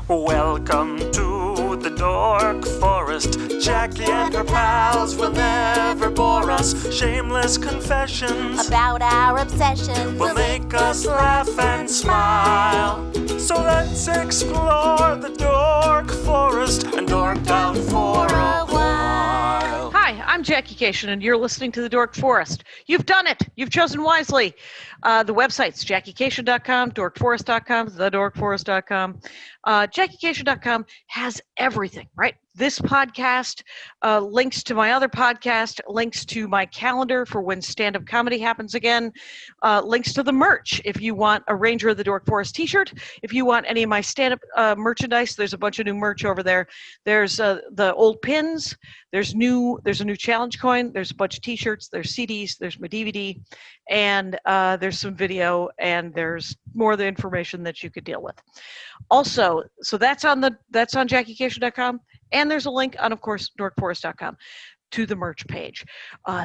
Welcome to the Dork Forest. Jackie and her pals will never bore us. Shameless confessions about our obsession will make us laugh and smile. So let's explore the Dork Forest and dork out for a while. Hi, I'm Jackie Kashian, and you're listening to the Dork Forest. You've done it. You've chosen wisely. The website's jackiekashian.com, dorkforest.com, thedorkforest.com. JackieKashian.com has everything, right? This podcast, links to my other podcast, links to my calendar for when stand-up comedy happens again, links to the merch. If you want a Ranger of the Dork Forest t-shirt, if you want any of my stand-up merchandise, there's a bunch of new merch over there. There's the old pins. There's a new challenge coin. There's a bunch of t-shirts. There's CDs. There's my DVD, and there's some video, and there's more of the information that you could deal with. Also, so that's on JackieKashian.com, and there's a link on, of course, dorkforest.com to the merch page.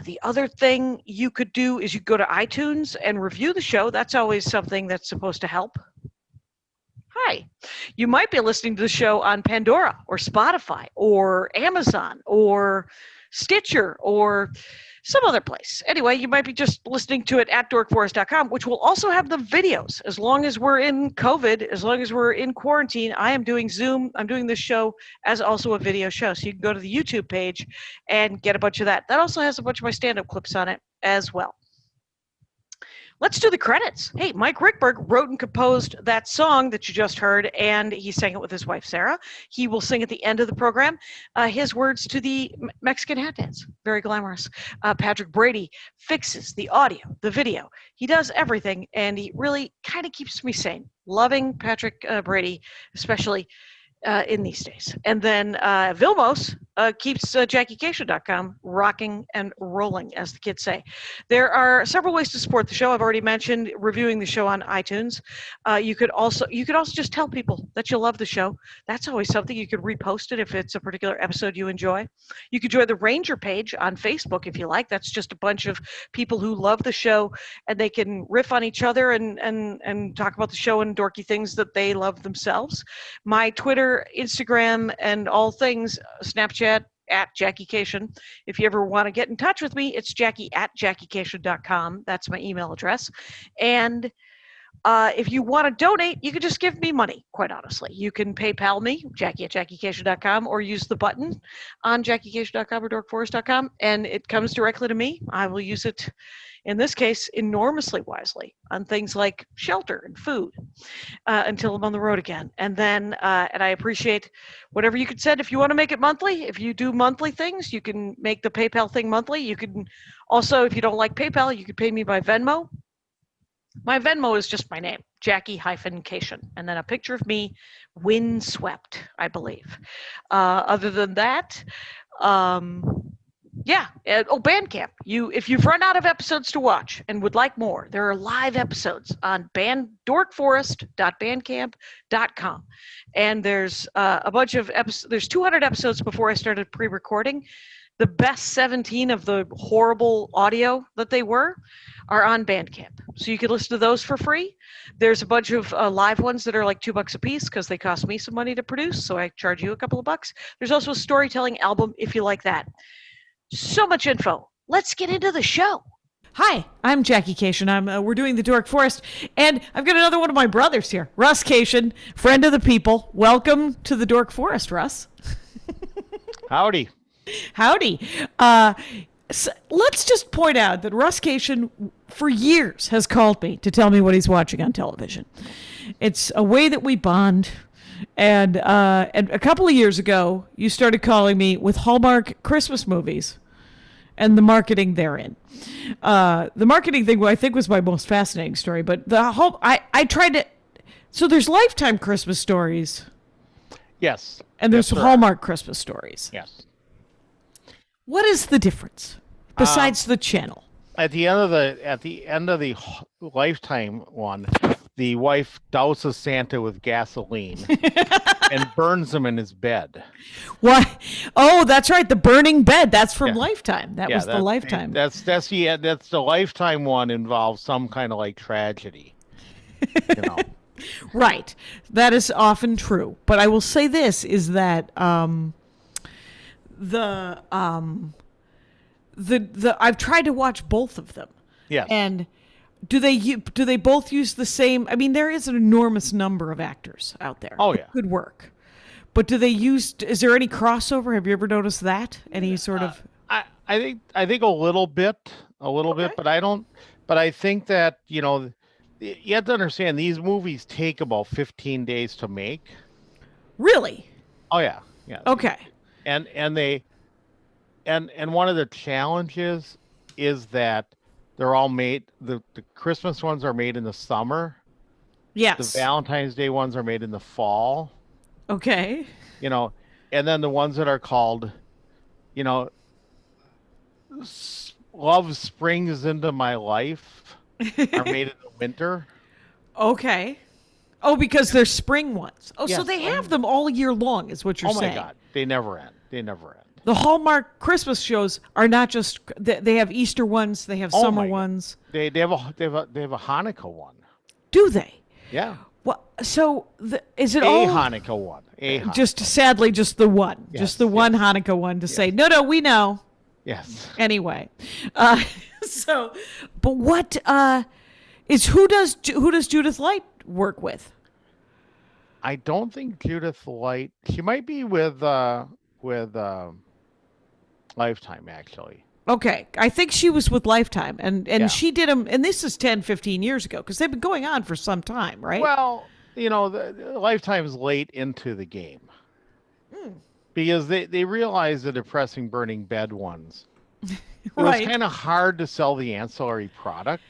The other thing you could do is you go to iTunes and review the show. That's always something that's supposed to help. Hi. You might be listening to the show on Pandora or Spotify or Amazon or Stitcher or some other place. Anyway, you might be just listening to it at dorkforest.com, which will also have the videos. As long as we're in COVID, as long as we're in quarantine, I am doing Zoom. I'm doing this show as also a video show. So you can go to the YouTube page and get a bunch of that. That also has a bunch of my stand-up clips on it as well. Let's do the credits. Hey, Mike Ruekberg wrote and composed that song that you just heard, and he sang it with his wife, Sarah. He will sing at the end of the program his words to the Mexican hat dance. Very glamorous. Patrick Brady fixes the audio, the video. He does everything, and he really kind of keeps me sane. Loving Patrick Brady, especially in these days. And then Vilmos keeps JackieKashian.com rocking and rolling, as the kids say. There are several ways to support the show. I've already mentioned reviewing the show on iTunes. You could also just tell people that you love the show. That's always something. You could repost it if it's a particular episode you enjoy. You could join the Ranger page on Facebook if you like. That's just a bunch of people who love the show, and they can riff on each other and talk about the show and dorky things that they love themselves. My Twitter, Instagram, and all things, Snapchat, at Jackie Kashian. If you ever want to get in touch with me, it's Jackie at JackieKashian.com. That's my email address. And if you want to donate, you can just give me money, quite honestly. You can PayPal me, Jackie at JackieKashian.com, or use the button on JackieKashian.com or DorkForest.com, and it comes directly to me. I will use it, in this case, enormously wisely on things like shelter and food until I'm on the road again. And then, and I appreciate whatever you could send. If you want to make it monthly, if you do monthly things, you can make the PayPal thing monthly. You can also, if you don't like PayPal, you can pay me by Venmo. My Venmo is just my name, Jackie-Kashian, and then a picture of me windswept, I believe. Other than that, yeah. Bandcamp. If you've run out of episodes to watch and would like more, there are live episodes on dorkforest.bandcamp.com. And there's a bunch of episodes. There's 200 episodes before I started pre-recording. The best 17 of the horrible audio that they were are on Bandcamp. So you can listen to those for free. There's a bunch of live ones that are like $2 a piece because they cost me some money to produce. So I charge you a couple of bucks. There's also a storytelling album if you like that. So much info. Let's get into the show. Hi, I'm Jackie Kashian. We're doing the Dork Forest, and I've got another one of my brothers here, RUSS KASHIAN, friend of the people. Welcome to the Dork Forest, Russ. Howdy. Howdy. So let's just point out that RUSS KASHIAN for years has called me to tell me what he's watching on television. It's a way that we bond. And a couple of years ago, you started calling me with Hallmark Christmas movies and the marketing therein. The marketing thing, I think, was my most fascinating story. But I tried to. So there's Lifetime Christmas stories. Yes. And there's Hallmark Christmas stories. Yes. What is the difference besides the channel? At the end of the Lifetime one, the wife douses Santa with gasoline and burns him in his bed. What? Oh, that's right. The burning bed. That's from Lifetime. That was the Lifetime. That's the Lifetime one involves some kind of like tragedy. You know. Right. That is often true. But I will say this is that the I've tried to watch both of them. Yes. And do they both use the same? I mean, there is an enormous number of actors out there. Oh, yeah. Good work. But do they use? Is there any crossover? Have you ever noticed that? Any sort of? I think a little bit, but I don't. But I think that you have to understand these movies take about 15 days to make. Really? Oh yeah, yeah. Okay. And one of the challenges is that they're all made. The Christmas ones are made in the summer. Yes. The Valentine's Day ones are made in the fall. Okay. And then the ones that are called, Love Springs Into My Life are made in the winter. Okay. Oh, because they're spring ones. Oh, so Yes. they have them all year long, is what you're Oh my saying. God, they never end. The Hallmark Christmas shows are not just they have Easter ones, they have Oh summer my God. ones. They have a Hanukkah one. Do they? Yeah. Well, so is it A all Hanukkah one. A Hanukkah. just sadly just the one, Yes, just the one yes. Hanukkah one to say no, we know. Yes. Anyway, but what is who does Judith Light work with? I don't think Judith Light. She might be with Lifetime actually. Okay, I think she was with Lifetime, and Yeah. she did them, and this is 10, 15 years ago, because they've been going on for some time, right? Well, the Lifetime's late into the game because they realized the depressing burning bed ones. It Right. was kind of hard to sell the ancillary product.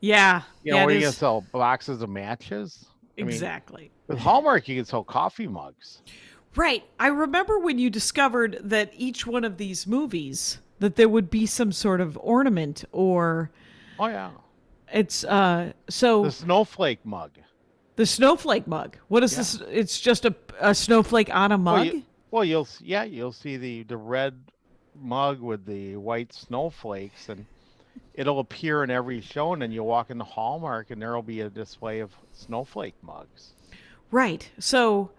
Yeah, Where it you can is. sell boxes of matches. I mean, Exactly. with Hallmark, you can sell coffee mugs. Right. I remember when you discovered that each one of these movies that there would be some sort of ornament or Oh yeah, it's so the snowflake mug. the snowflake mug. What is this? It's just a snowflake on a mug? You'll see the red mug with the white snowflakes, and it'll appear in every show. And then you walk into Hallmark, and there'll be a display of snowflake mugs. Right. So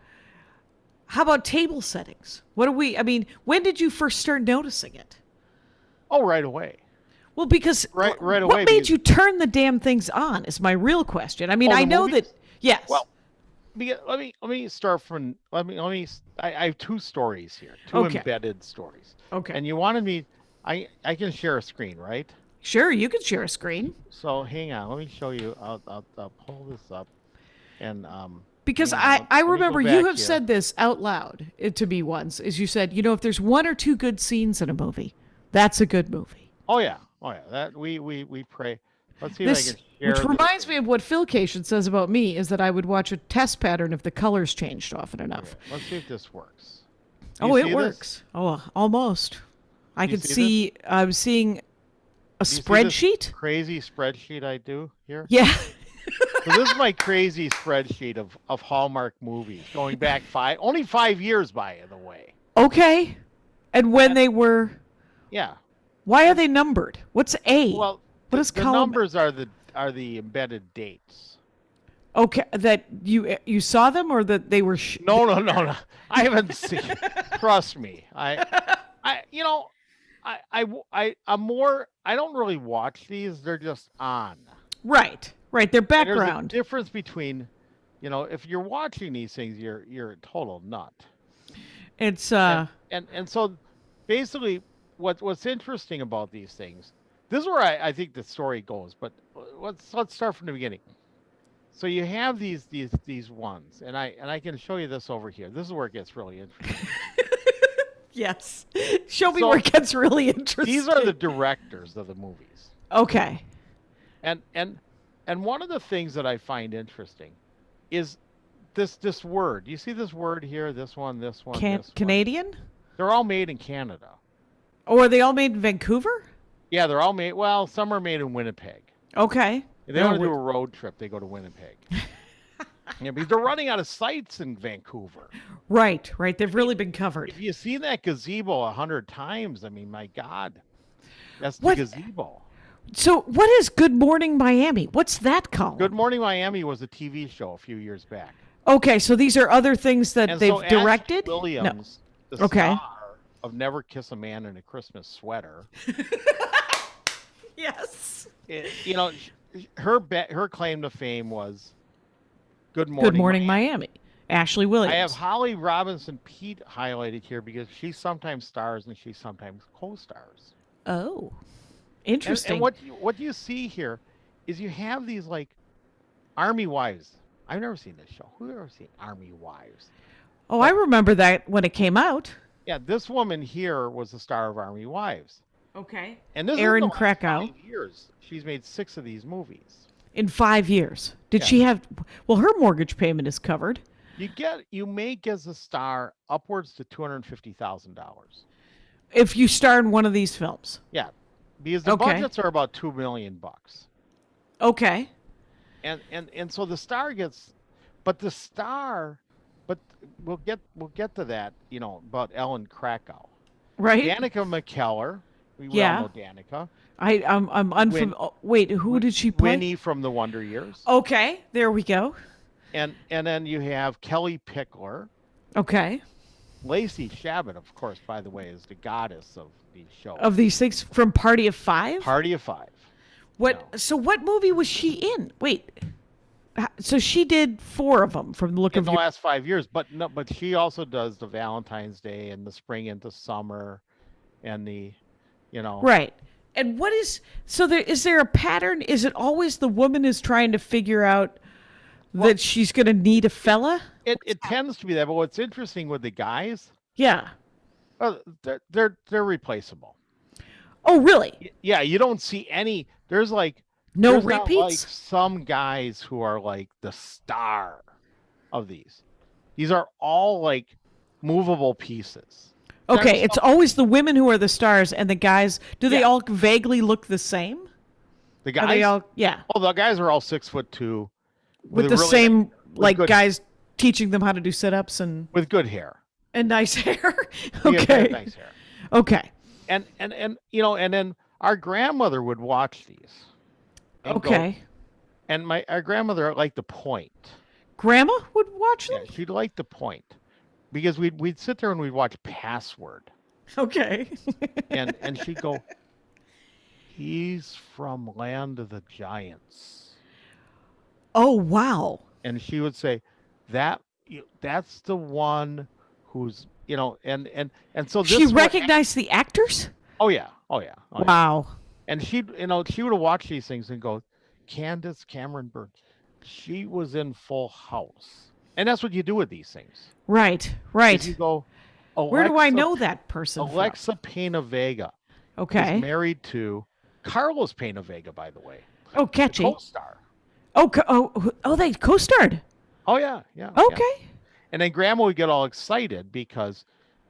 how about table settings? I mean, when did you first start noticing it? Oh, right away. Well, because Right away, what made because- you turn the damn things on is my real question. I mean, Oh, the I know movies? that, yes. Well, let me start from I have two stories here, two Okay. embedded stories. Okay. And you wanted me, I can share a screen, right? Sure, you can share a screen. So hang on, let me show you. I'll pull this up, and Because hang on, I let me go remember you back have here. said this out loud to me once, is you said, if there's one or two good scenes in a movie, that's a good movie. Oh yeah. That we pray. Let's see This, if I can share. which reminds me of what Phil Cation says about me, is that I would watch a test pattern if the colors changed often enough. Let's see if this works. Oh, You it see works. Oh, almost. I You could see see. I'm seeing a Do you see this spreadsheet. Crazy spreadsheet I do here. Yeah. So this is my crazy spreadsheet of Hallmark movies going back only 5 years by the way. Okay. And when they were, Yeah. why are they numbered? What's A? Well, what is the column? numbers are the embedded dates. Okay, that you saw them or that they were. No. I haven't seen. Trust me. I'm more. I don't really watch these. They're just on. Right. They're And there's a background. difference between, if you're watching these things, you're a total nut. It's And so basically, what's interesting about these things. This is where I think the story goes. But let's start from the beginning. So you have these ones, and I can show you this over here. This is where it gets really interesting. yes. Show me So, where it gets really interesting. These are the directors of the movies. Okay. And one of the things that I find interesting is this word. You see this word here, this one, this one. Canadian? They're all made in Canada. Or are they all made in Vancouver? Yeah, they're all made. Well, some are made in Winnipeg. Okay. If they want to do a road trip, they go to Winnipeg. Yeah, because they're running out of sites in Vancouver. Right. They've really been covered. If you've seen that gazebo 100 times, I mean, my God, that's the What- gazebo. So what is Good Morning Miami? What's that called? Good Morning Miami was a TV show a few years back. Okay, so these are other things that And they've so Ashley directed? Williams, the Okay. star of Never Kiss a Man in a Christmas Sweater, Yes. you know, her claim to fame was Good Good Morning, Morning Miami. Miami. Ashley Williams. I have Holly Robinson Pete highlighted here because she sometimes stars and she sometimes co-stars. Oh, interesting. And what you see here is you have these like Army Wives. I've never seen this show. Who's ever seen Army Wives? Oh, I remember that when it came out. Yeah, this woman here was the star of Army Wives. Okay. And this Erin is the last Krakow. 5 years. She's made 6 of these movies. In 5 years. Did Yeah. she have? Well, her mortgage payment is covered. You make as a star upwards to $250,000. If you star in one of these films. Yeah, because the Okay. budgets are about $2 million. Okay. And so the star gets, but we'll get to that, about Ellen Krakow. Right. Danica McKellar, we Yeah. all know Danica. I'm unfamiliar. Wait, who did she play? Winnie from The Wonder Years. Okay, there we go. And then you have Kelly Pickler. Okay. Lacey Chabot, of course, by the way, is the goddess of these shows. Of these things from Party of Five? Party of Five. What? No. So what movie was she in? Wait. So she did 4 of them from the look In of the your... last 5 years, but she also does the Valentine's Day and the spring into summer, and the, Right. And what is... So is there a pattern? Is it always the woman is trying to figure out that she's going to need a fella? It tends to be that. But what's interesting with the guys, Yeah. they're replaceable. Oh, really? Yeah, you don't see any. There's like No there's not, like repeats? some guys who are like the star of these. These are all like movable pieces. Okay, There's it's always the women who are the stars and the guys. Do they Yeah. all vaguely look the same? The Are they guys. all... Yeah. Oh, the guys are all 6'2", With a the really same, with like, good- guys teaching them how to do sit-ups and with good hair. nice hair? Yeah, they Okay. have nice hair. Okay. And and then our grandmother would watch these. and go- Okay. and our grandmother liked the point. Grandma would watch Yeah, them? she'd like the point, because we'd sit there and we'd watch Password, Okay. and she'd go, "He's from Land of the Giants," Oh, wow. and she would say, "That's the one who's and so this She is what hap- recognized the actors? Oh yeah, oh yeah, oh, yeah. Wow. And she would watch these things and go, Candace Cameron Bure, she was in Full House, and that's what you do with these things. Right, Is right. you go, Where do I Alexa- know that person from? Alexa Pena Vega Okay. is married to Carlos Pena Vega, by the way, Oh, the catchy. co-star. Oh, they co-starred. Oh yeah, yeah. yeah. Okay. And then Grandma would get all excited because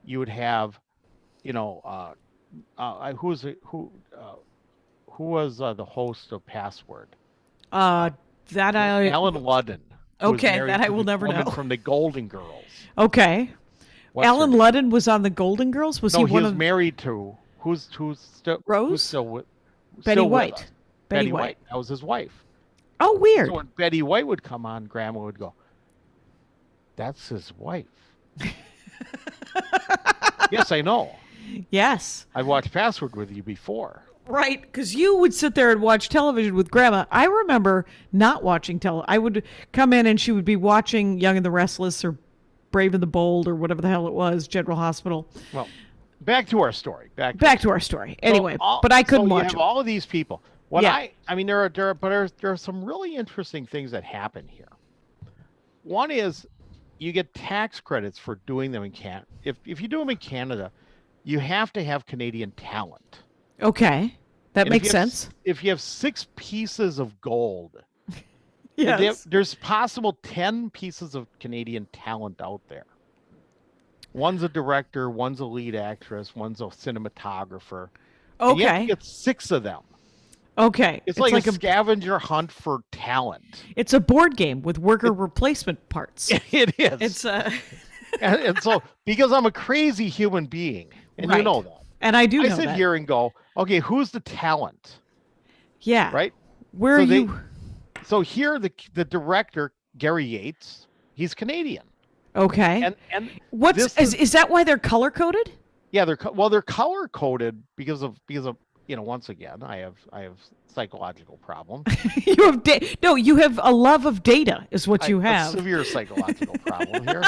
you would have, who was the host of Password? That I... Alan Ludden. who was Okay, married that I to will the never woman know. From the Golden Girls. Okay. What's her Alan name? Ludden was on the Golden Girls? Was No, he he one was of... married to who's still Rose? Who's still with Betty still with White. us. Betty White. That was his wife. Oh, weird. So when Betty White would come on, Grandma would go, "That's his wife." Yes, I know. Yes. I've watched Password with you before. Right, because you would sit there and watch television with Grandma. I remember not watching I would come in and she would be watching Young and the Restless or Brave and the Bold or whatever the hell it was, General Hospital. Well, back to our story. Back to our story. Anyway, So but I couldn't so watch you have them. all of these people. Yeah. I mean, there are some really interesting things that happen here. One is you get tax credits for doing them in Canada. If you do them in Canada, you have to have Canadian talent. Okay, that And if makes you have sense. If you have 6 pieces of gold, Yes. there's possible 10 pieces of Canadian talent out there. One's a director, one's a lead actress, one's a cinematographer. And you have to Okay. get 6 of them. Okay. It's like a scavenger hunt for talent. it's a board game with worker replacement parts. It is. It's and so because I'm a crazy human being, and you Right. know that, and I do I know sit that. here and go, okay, who's the talent? Yeah. right? Where So are they- you? So here, the director Gary Yates, he's Canadian, Okay. and What's this is that why they're color coded? yeah, they're color coded because of once again I have psychological problems. You have you have a love of data is what you A have. severe psychological problem here,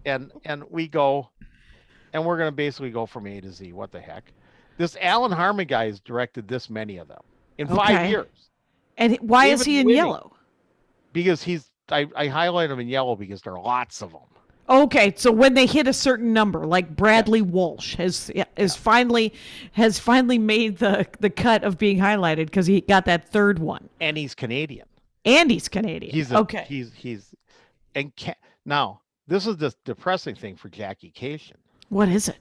and we go, and we're gonna basically go from A to Z. What the heck? This Alan Harmon guy has directed this many of them in 5 Okay. years. And why is David he in Winning. yellow? Because I highlight him in yellow because there are lots of them. Okay, so when they hit a certain number, like Bradley Walsh has finally made the cut of being highlighted because he got that third one, And he's Canadian. and he's Canadian. Okay. Now this is the depressing thing for Jackie Cation. What is it?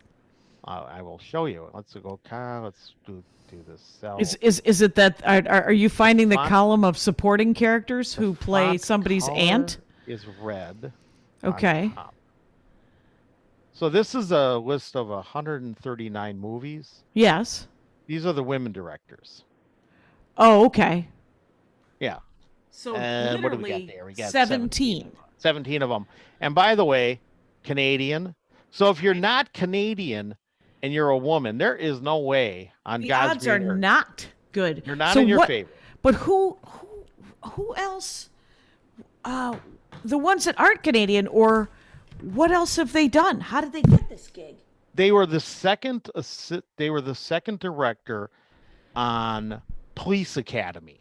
I will show you. Let's go. Let's do this cell. Is it that are you finding the Font- column of supporting characters who play Font somebody's color aunt? is red. Okay. on top. So this is a list of 139 movies. Yes. These are the women directors. Oh, okay. Yeah. So And what do we got literally there? We got 17. 17 of them. And by the way, Canadian. So if you're not Canadian and you're a woman, there is no way on The God's odds are green earth not good. you're not So in your what- favor. But who else? The ones that aren't Canadian, or what else have they done? How did they get this gig? They were the second director on Police Academy.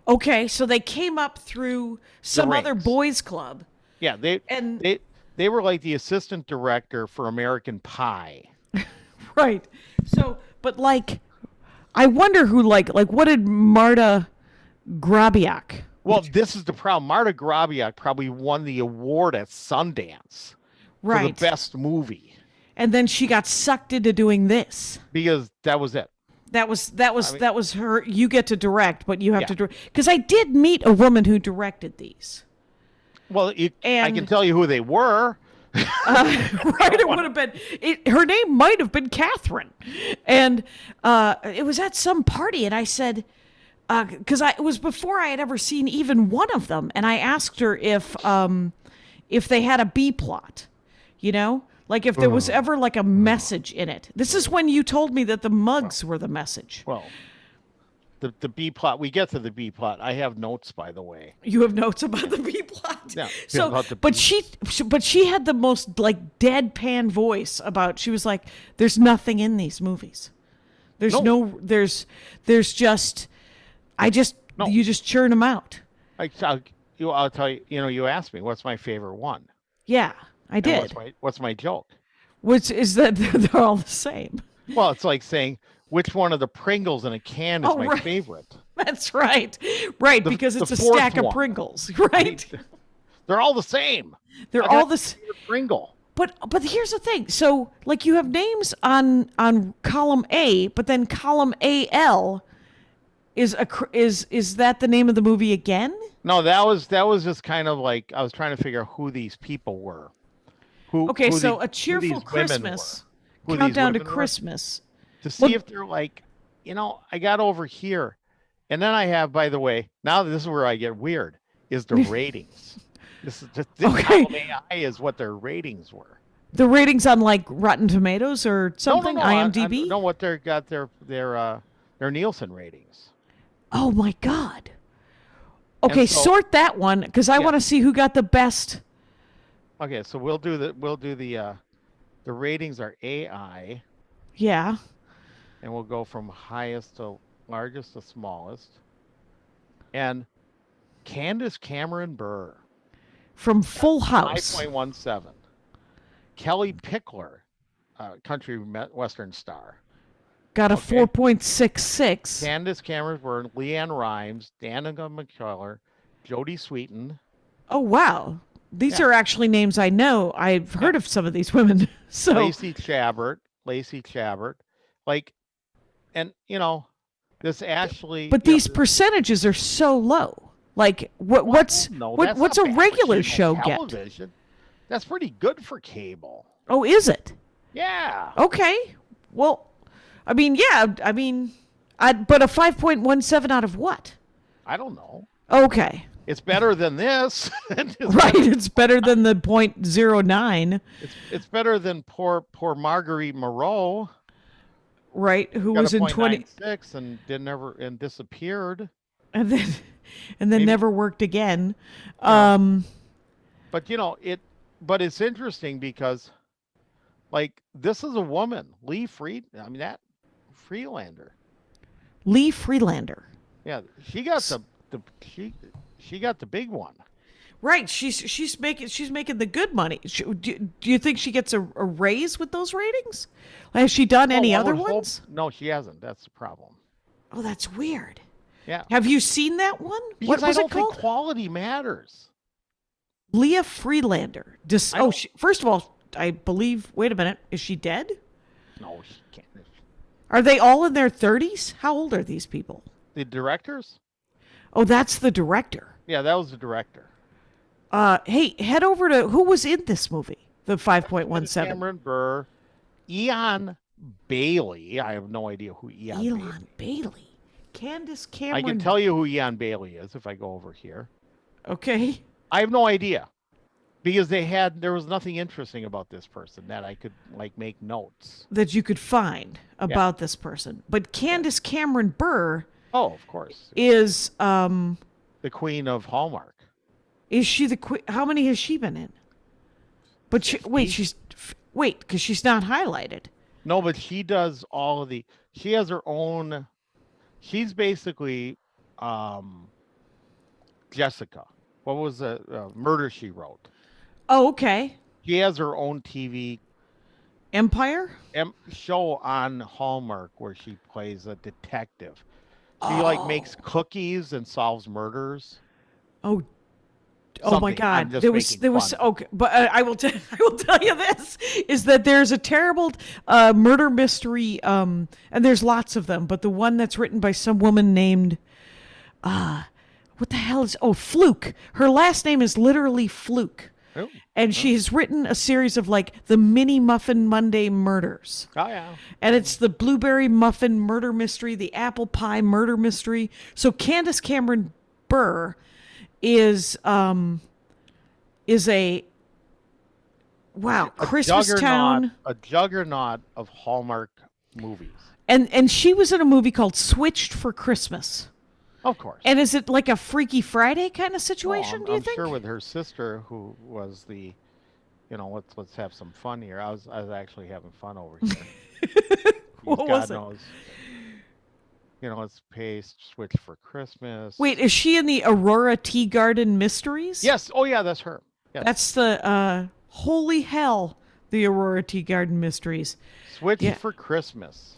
Okay, so they came up through some other ranks. boys' club. Yeah, they were like the assistant director for American Pie. Right. So, but like, I wonder who like what did Marta Grabiak? Well, this is the problem. Marta Grabiak probably won the award at Sundance for Right. the best movie And then she got sucked into doing this. because that was it. That was her. You get to direct, but you have Yeah. to direct. Because I did meet a woman who directed these. Well, I And- can tell you who they were. Right, it would have been. Her name might have been Catherine, and it was at some party, and I said, because it was before I had ever seen even one of them, and I asked her if they had a B plot, like if there was ever like a message in it. This is when you told me that the mugs were the message. Well, the B plot. We get to the B plot. I have notes, by the way. You have notes about the B plot. Yeah, So, about the but B. she had the most like deadpan voice about. She was like, "There's nothing in these movies. There's there's just, No. you just churn them out." I'll tell you. You asked me what's my favorite one. Yeah, I And did. What's my joke? Which is that they're all the same. Well, it's like saying which one of the Pringles in a can is Oh, my right. favorite. That's right, right, because it's the a fourth stack of one. Pringles, right? They're all the same. They're I got all my the. s- favorite Pringle. But here's the thing. So like you have names on column A, but then column AL is that the name of the movie again? No, that was just kind of like I was trying to figure out who these people were. Okay, who so the- A who Cheerful these women Christmas, were. Who these Countdown to women were. Christmas. To see if they're like, I got over here, and then I have, by the way, now this is where I get weird, is the ratings. This Okay. column AI is what their ratings were. The ratings on like Rotten Tomatoes or something, No, IMDb. know what they got their Nielsen ratings. Oh my God. Okay, so- sort that one because I Yeah. want to see who got the best. Okay, so we'll do the ratings are AI, Yeah. and we'll go from highest to largest to smallest. And Candace Cameron Bure, From Full House. 5.17. Kelly Pickler, country western star. Got a Okay. 4.66. Candace Cameron Bure, Leanne Rimes, Danica McKellar, Jodie Sweetin. Oh wow. These Yeah. are actually names I know. I've heard of some of these women. So Lacey Chabert, like, and this Ashley. but these percentages are so low. Like what's a regular show get? Television. That's pretty good for cable. Oh, is it? Yeah. Okay. Well, I mean, yeah, But a 5.17 out of what? I don't know. Okay. It's better than this. It's better than the .09. It's better than poor Marguerite Moreau. Right, who Got was a in 0.96 and disappeared. and then never worked again. But it's interesting because, like, this is a woman, that Freelander. Lee Freelander. Yeah, she got she got the big one. Right, she's making the good money. Do you think she gets a raise with those ratings? Has she done any other ones? No, she hasn't. That's the problem. Oh, that's weird. Yeah. Have you seen that one? Because What was I don't it called? think quality matters. Leah Freelander. First of all, I believe. Wait a minute. Is she dead? No, she can't. Are they all in their 30s? How old are these people? The directors? Oh, that's the director. Yeah, that was the director. Hey, head over to who was in this movie, the 5.17. Cameron Burr, Ian Bailey. I have no idea who Ian Bailey. Candace Cameron. I can tell you who Ian Bailey is if I go over here. Okay. I have no idea because there was nothing interesting about this person that I could make notes that you could find about this person. But Candace Cameron Burr. Oh, of course. Is the queen of Hallmark. Is she the queen? How many has she been in? But because she's not highlighted. No, but she does all of she has her own. She's basically Jessica. What was the Murder, She Wrote? Oh, okay. She has her own TV Empire show on Hallmark where she plays a detective. She makes cookies and solves murders. Oh Something. My God! There was okay, but I will tell you this is that there's a terrible murder mystery, and there's lots of them, but the one that's written by some woman named what the hell is Fluke. Her last name is literally Fluke. Oh. And she has written a series of the Mini Muffin Monday murders. Oh yeah. And it's the Blueberry Muffin murder mystery, the Apple Pie murder mystery. So Candace Cameron Burr is a Christmastown, a juggernaut of Hallmark movies. And she was in a movie called Switched for Christmas. Of course. And is it like a Freaky Friday kind of situation? Do you think? I'm sure with her sister, who was the, let's have some fun here. I was actually having fun over here. What was it? Knows. Let's pay Switch for Christmas. Wait, is she in the Aurora Tea Garden Mysteries? Yes. Oh, yeah, that's her. Yes. That's the holy hell, the Aurora Tea Garden Mysteries. Switch for Christmas.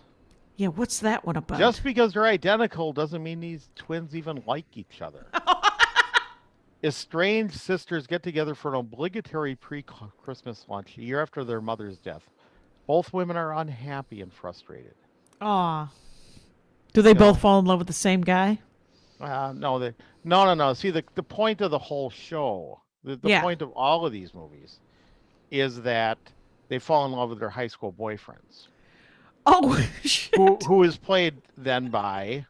Yeah, what's that one about? Just because they're identical doesn't mean these twins even like each other. Estranged sisters get together for an obligatory pre-Christmas lunch a year after their mother's death. Both women are unhappy and frustrated. Aw. Do they both fall in love with the same guy? No. See, the point of the whole show, the point of all of these movies, is that they fall in love with their high school boyfriends. Oh, shit. Who is played then by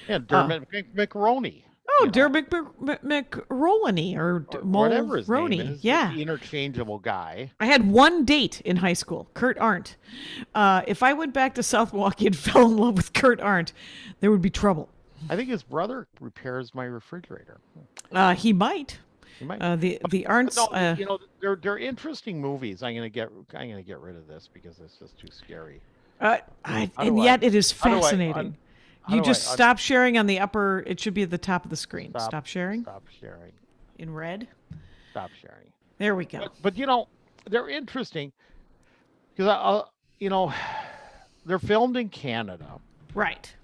Dermot McRoney. Oh, Dermot McRolany or whatever his name is. Yeah. The interchangeable guy. I had one date in high school, Kurt Arndt. If I went back to South Milwaukee and fell in love with Kurt Arndt, there would be trouble. I think his brother repairs my refrigerator. He might. He might. The Arndts. No, they're interesting movies. I'm gonna get rid of this because it's just too scary. Yet it is fascinating. You just stop sharing on the upper. It should be at the top of the screen. Stop sharing. Stop sharing. In red. Stop sharing. There we go. But they're interesting because they're filmed in Canada. Right.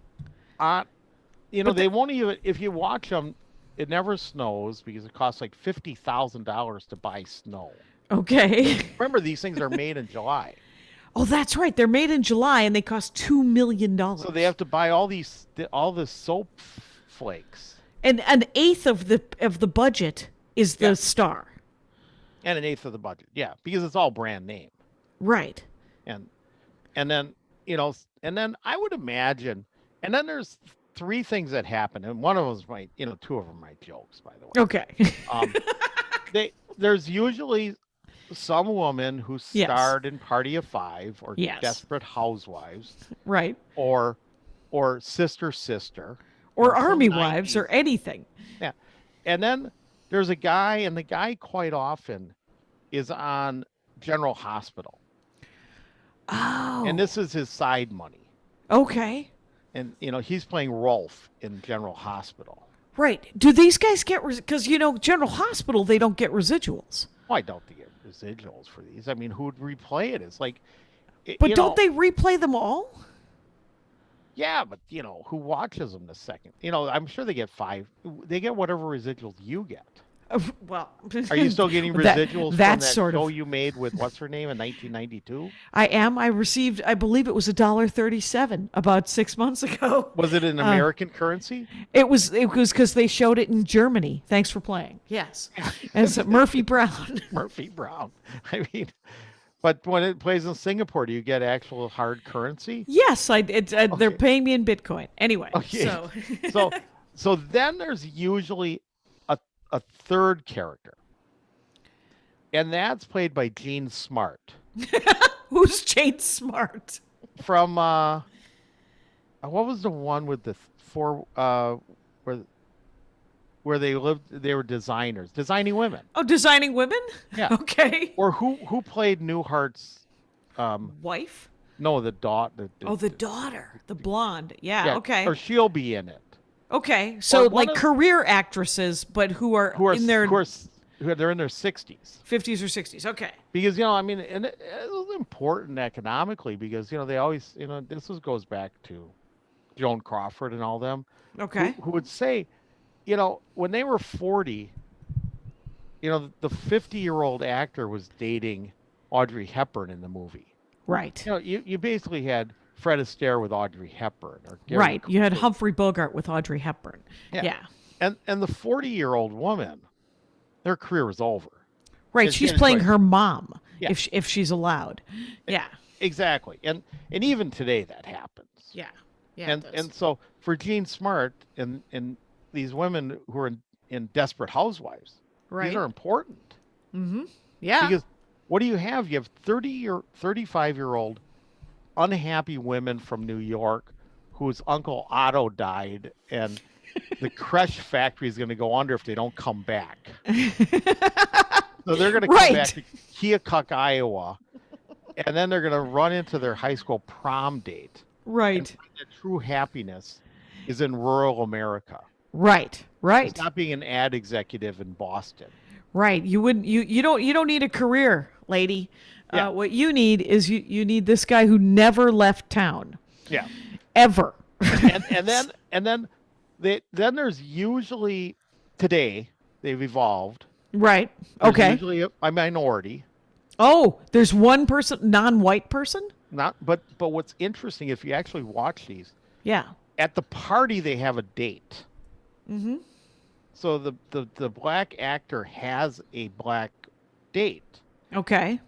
They won't even, if you watch them, it never snows because it costs like $50,000 to buy snow. Okay. Remember, these things are made in July. Oh, that's right. They're made in July and they cost $2 million. So they have to buy all the soap flakes. And an eighth of the budget is the star. And an eighth of the budget, yeah, because it's all brand name. Right. And then I would imagine And then there's three things that happen, and one of them is two of them are my jokes, by the way. Okay. Um, there's usually some woman who Yes. starred in Party of Five or Yes. Desperate Housewives Right. or Sister Sister Or from Army 90s. Wives or anything. Yeah. And then there's a guy, and the guy quite often is on General Hospital. Oh. And this is his side money. Okay. And, he's playing Rolf in General Hospital. Right. Do these guys get because General Hospital, they don't get residuals. Why don't they get residuals for these? I mean, who would replay it? It's like, But don't they replay them all? Yeah, but who watches them the second? I'm sure they get 5. They get whatever residuals you get. Well, Are you still getting residuals from that that sort show of you made with what's her name in 1992? I am. I received, I believe it was $1.37 about 6 months ago. Was it in American currency? It was because they showed it in Germany. Thanks for playing. Yes, as Murphy Brown. Murphy Brown. I mean, but when it plays in Singapore, do you get actual hard currency? Yes, they're paying me in Bitcoin. Anyway, Okay. So then there's usually a third character, and that's played by Gene Smart. Who's Jane Smart? From what was the one with the four where they lived? They were designers, designing women. Oh, Designing Women. Yeah. Okay. Or who played Newhart's? Wife. No, the daughter. The daughter, the blonde. Yeah. Yeah, Okay. Or she'll be in it. Okay. So one like of- career actresses, but who are in their they're in their 60s. 50s or 60s. Okay. Because I mean, and it was important economically because they always goes back to Joan Crawford and all them. Okay. Who would say, when they were 40, the 50-year-old actor was dating Audrey Hepburn in the movie. Right. You basically had Fred Astaire with Audrey Hepburn, or Gary Right. You had Cooper. Humphrey Bogart with Audrey Hepburn. Yeah. And the 40-year-old woman, their career was over. Right. It's She's getting playing quite- her mom, Yeah. if she's allowed. Yeah. Exactly. And even today that happens. Yeah. Yeah. And so for Gene Smart and these women who are in Desperate Housewives, right. these are important. Mm-hmm. Yeah. Because what do you have? You have 35-year-old unhappy women from New York whose Uncle Otto died, and the creche factory is going to go under if they don't come back. So they're going to come Right. back to Keokuk, Iowa, and then they're going to run into their high school prom date. Right. And find that true happiness is in rural America. Right. Right. It's not being an ad executive in Boston. Right. You wouldn't. You don't need a career, lady. Yeah. What you need is you need this guy who never left town Yeah. ever. and then there's usually today they've evolved. Right. There's Okay. usually a minority. Oh, there's one person, non-white person. But what's interesting, if you actually watch these, Yeah. at the party they have a date. Mm-hmm. So the black actor has a black date, Okay.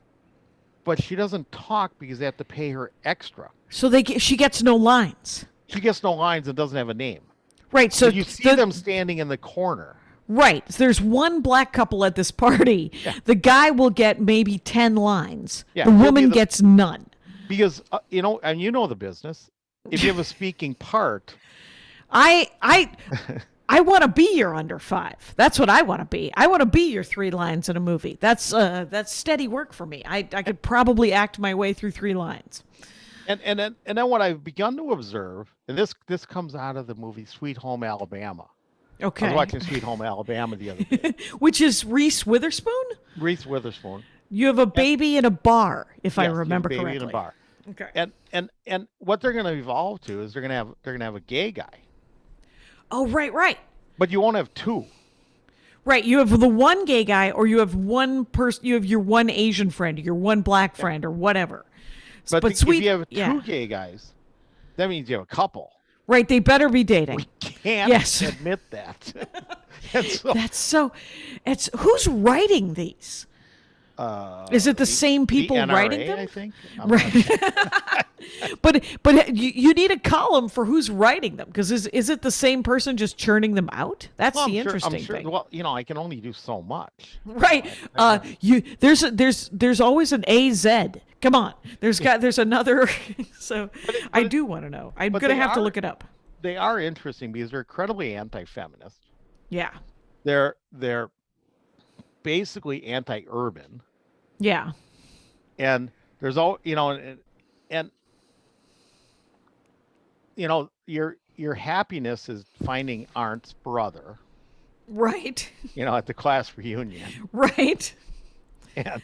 but she doesn't talk because they have to pay her extra. So she gets no lines. She gets no lines and doesn't have a name. Right. So You see them standing in the corner. Right. So there's one black couple at this party. Yeah. The guy will get maybe 10 lines. Yeah, The he'll be woman the- gets none. Because, and you know the business. If you have a speaking part, I want to be your under 5. That's what I want to be. I want to be your 3 lines in a movie. That's steady work for me. I could probably act my way through 3 lines. and then what I've begun to observe, and this comes out of the movie Sweet Home Alabama. I Okay. was watching Sweet Home Alabama the other day. Which is Reese Witherspoon? Reese Witherspoon. You have a baby in a bar, if I Yes, remember baby correctly. in a bar. Okay. And what they're going to evolve to is they're going to have a gay guy, Oh, right. but you won't have 2. Right. You have the one gay guy, or you have one person. You have your one Asian friend, your one black friend, or whatever. But, if sweet, you have 2 yeah. gay guys, that means you have a couple. Right. They better be dating. We can't Yes. admit that. And so, That's so. It's who's writing these? Is it the same people NRA, writing them? I think. I'm not sure. But you need a column for who's writing them, because is it the same person just churning them out? That's Well, the I'm interesting sure, thing. well, I can only do so much. Right. There's always an AZ. Come on. There's another. So I do want to know. I'm but gonna they have to are- look it up. They are interesting because they're incredibly anti-feminist. Yeah. They're basically anti-urban, Yeah. and there's all and your happiness is finding Arndt's brother, Right. at the class reunion, Right. and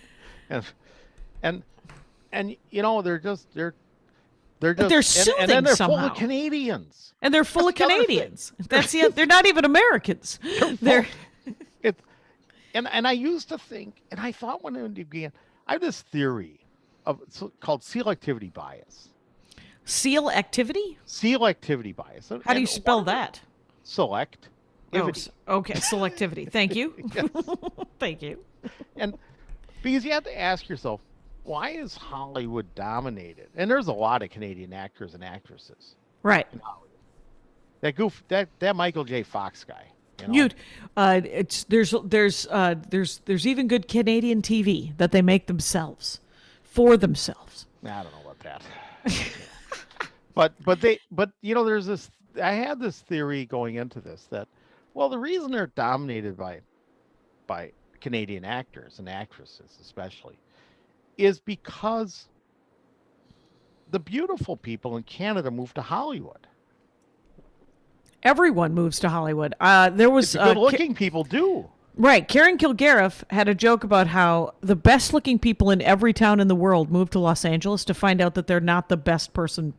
and they're just But they're soothing and then they're full somehow. of Canadians. And they're full of That's the other thing. Canadians. That's the. They're not even Americans. They're. It's and I used to think, and I thought when it began, I have this theory called selectivity bias. Seal activity? Selectivity bias. How do you spell that? Select. Oh, okay, selectivity. Thank you. Yes. Thank you. And because you have to ask yourself, why is Hollywood dominated? And there's a lot of Canadian actors and actresses. Right. In Hollywood. That Michael J. Fox guy. There's even good Canadian TV that they make themselves for themselves. I don't know about that. but there's this. I had this theory going into this that, well, the reason they're dominated by Canadian actors and actresses especially is because the beautiful people in Canada moved to Hollywood. Everyone moves to Hollywood. There was The good-looking people do. Right. Karen Kilgariff had a joke about how the best-looking people in every town in the world moved to Los Angeles to find out that they're not the best-looking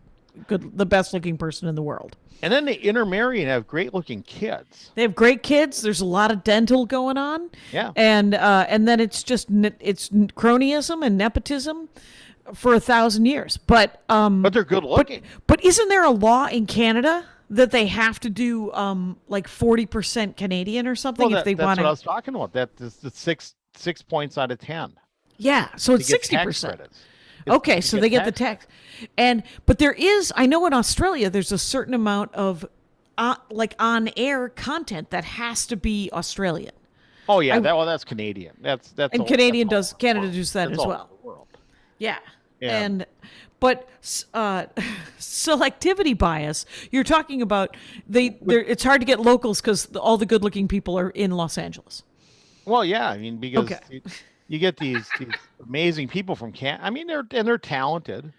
person in the world. And then they intermarry and have great-looking kids. They have great kids. There's a lot of dental going on. Yeah. And then it's just it's cronyism and nepotism for 1,000 years. But But they're good-looking. But isn't there a law in Canada that they have to do like 40% Canadian or something if they that's want what I to? was talking about. That's the 6 points out of 10. Yeah, so it's to get tax 60%. credits. Okay, so they get the tax. But there is, I know in Australia, there's a certain amount of like on-air content that has to be Australian. Oh yeah, that's Canadian. That's And all- Canada that's all over the world. does that That's as all well. over the world. Yeah. Yeah. But selectivity bias, you're talking about it's hard to get locals because all the good-looking people are in Los Angeles. Well, yeah, I mean because Okay. you get these amazing people from Canada. I mean they're talented.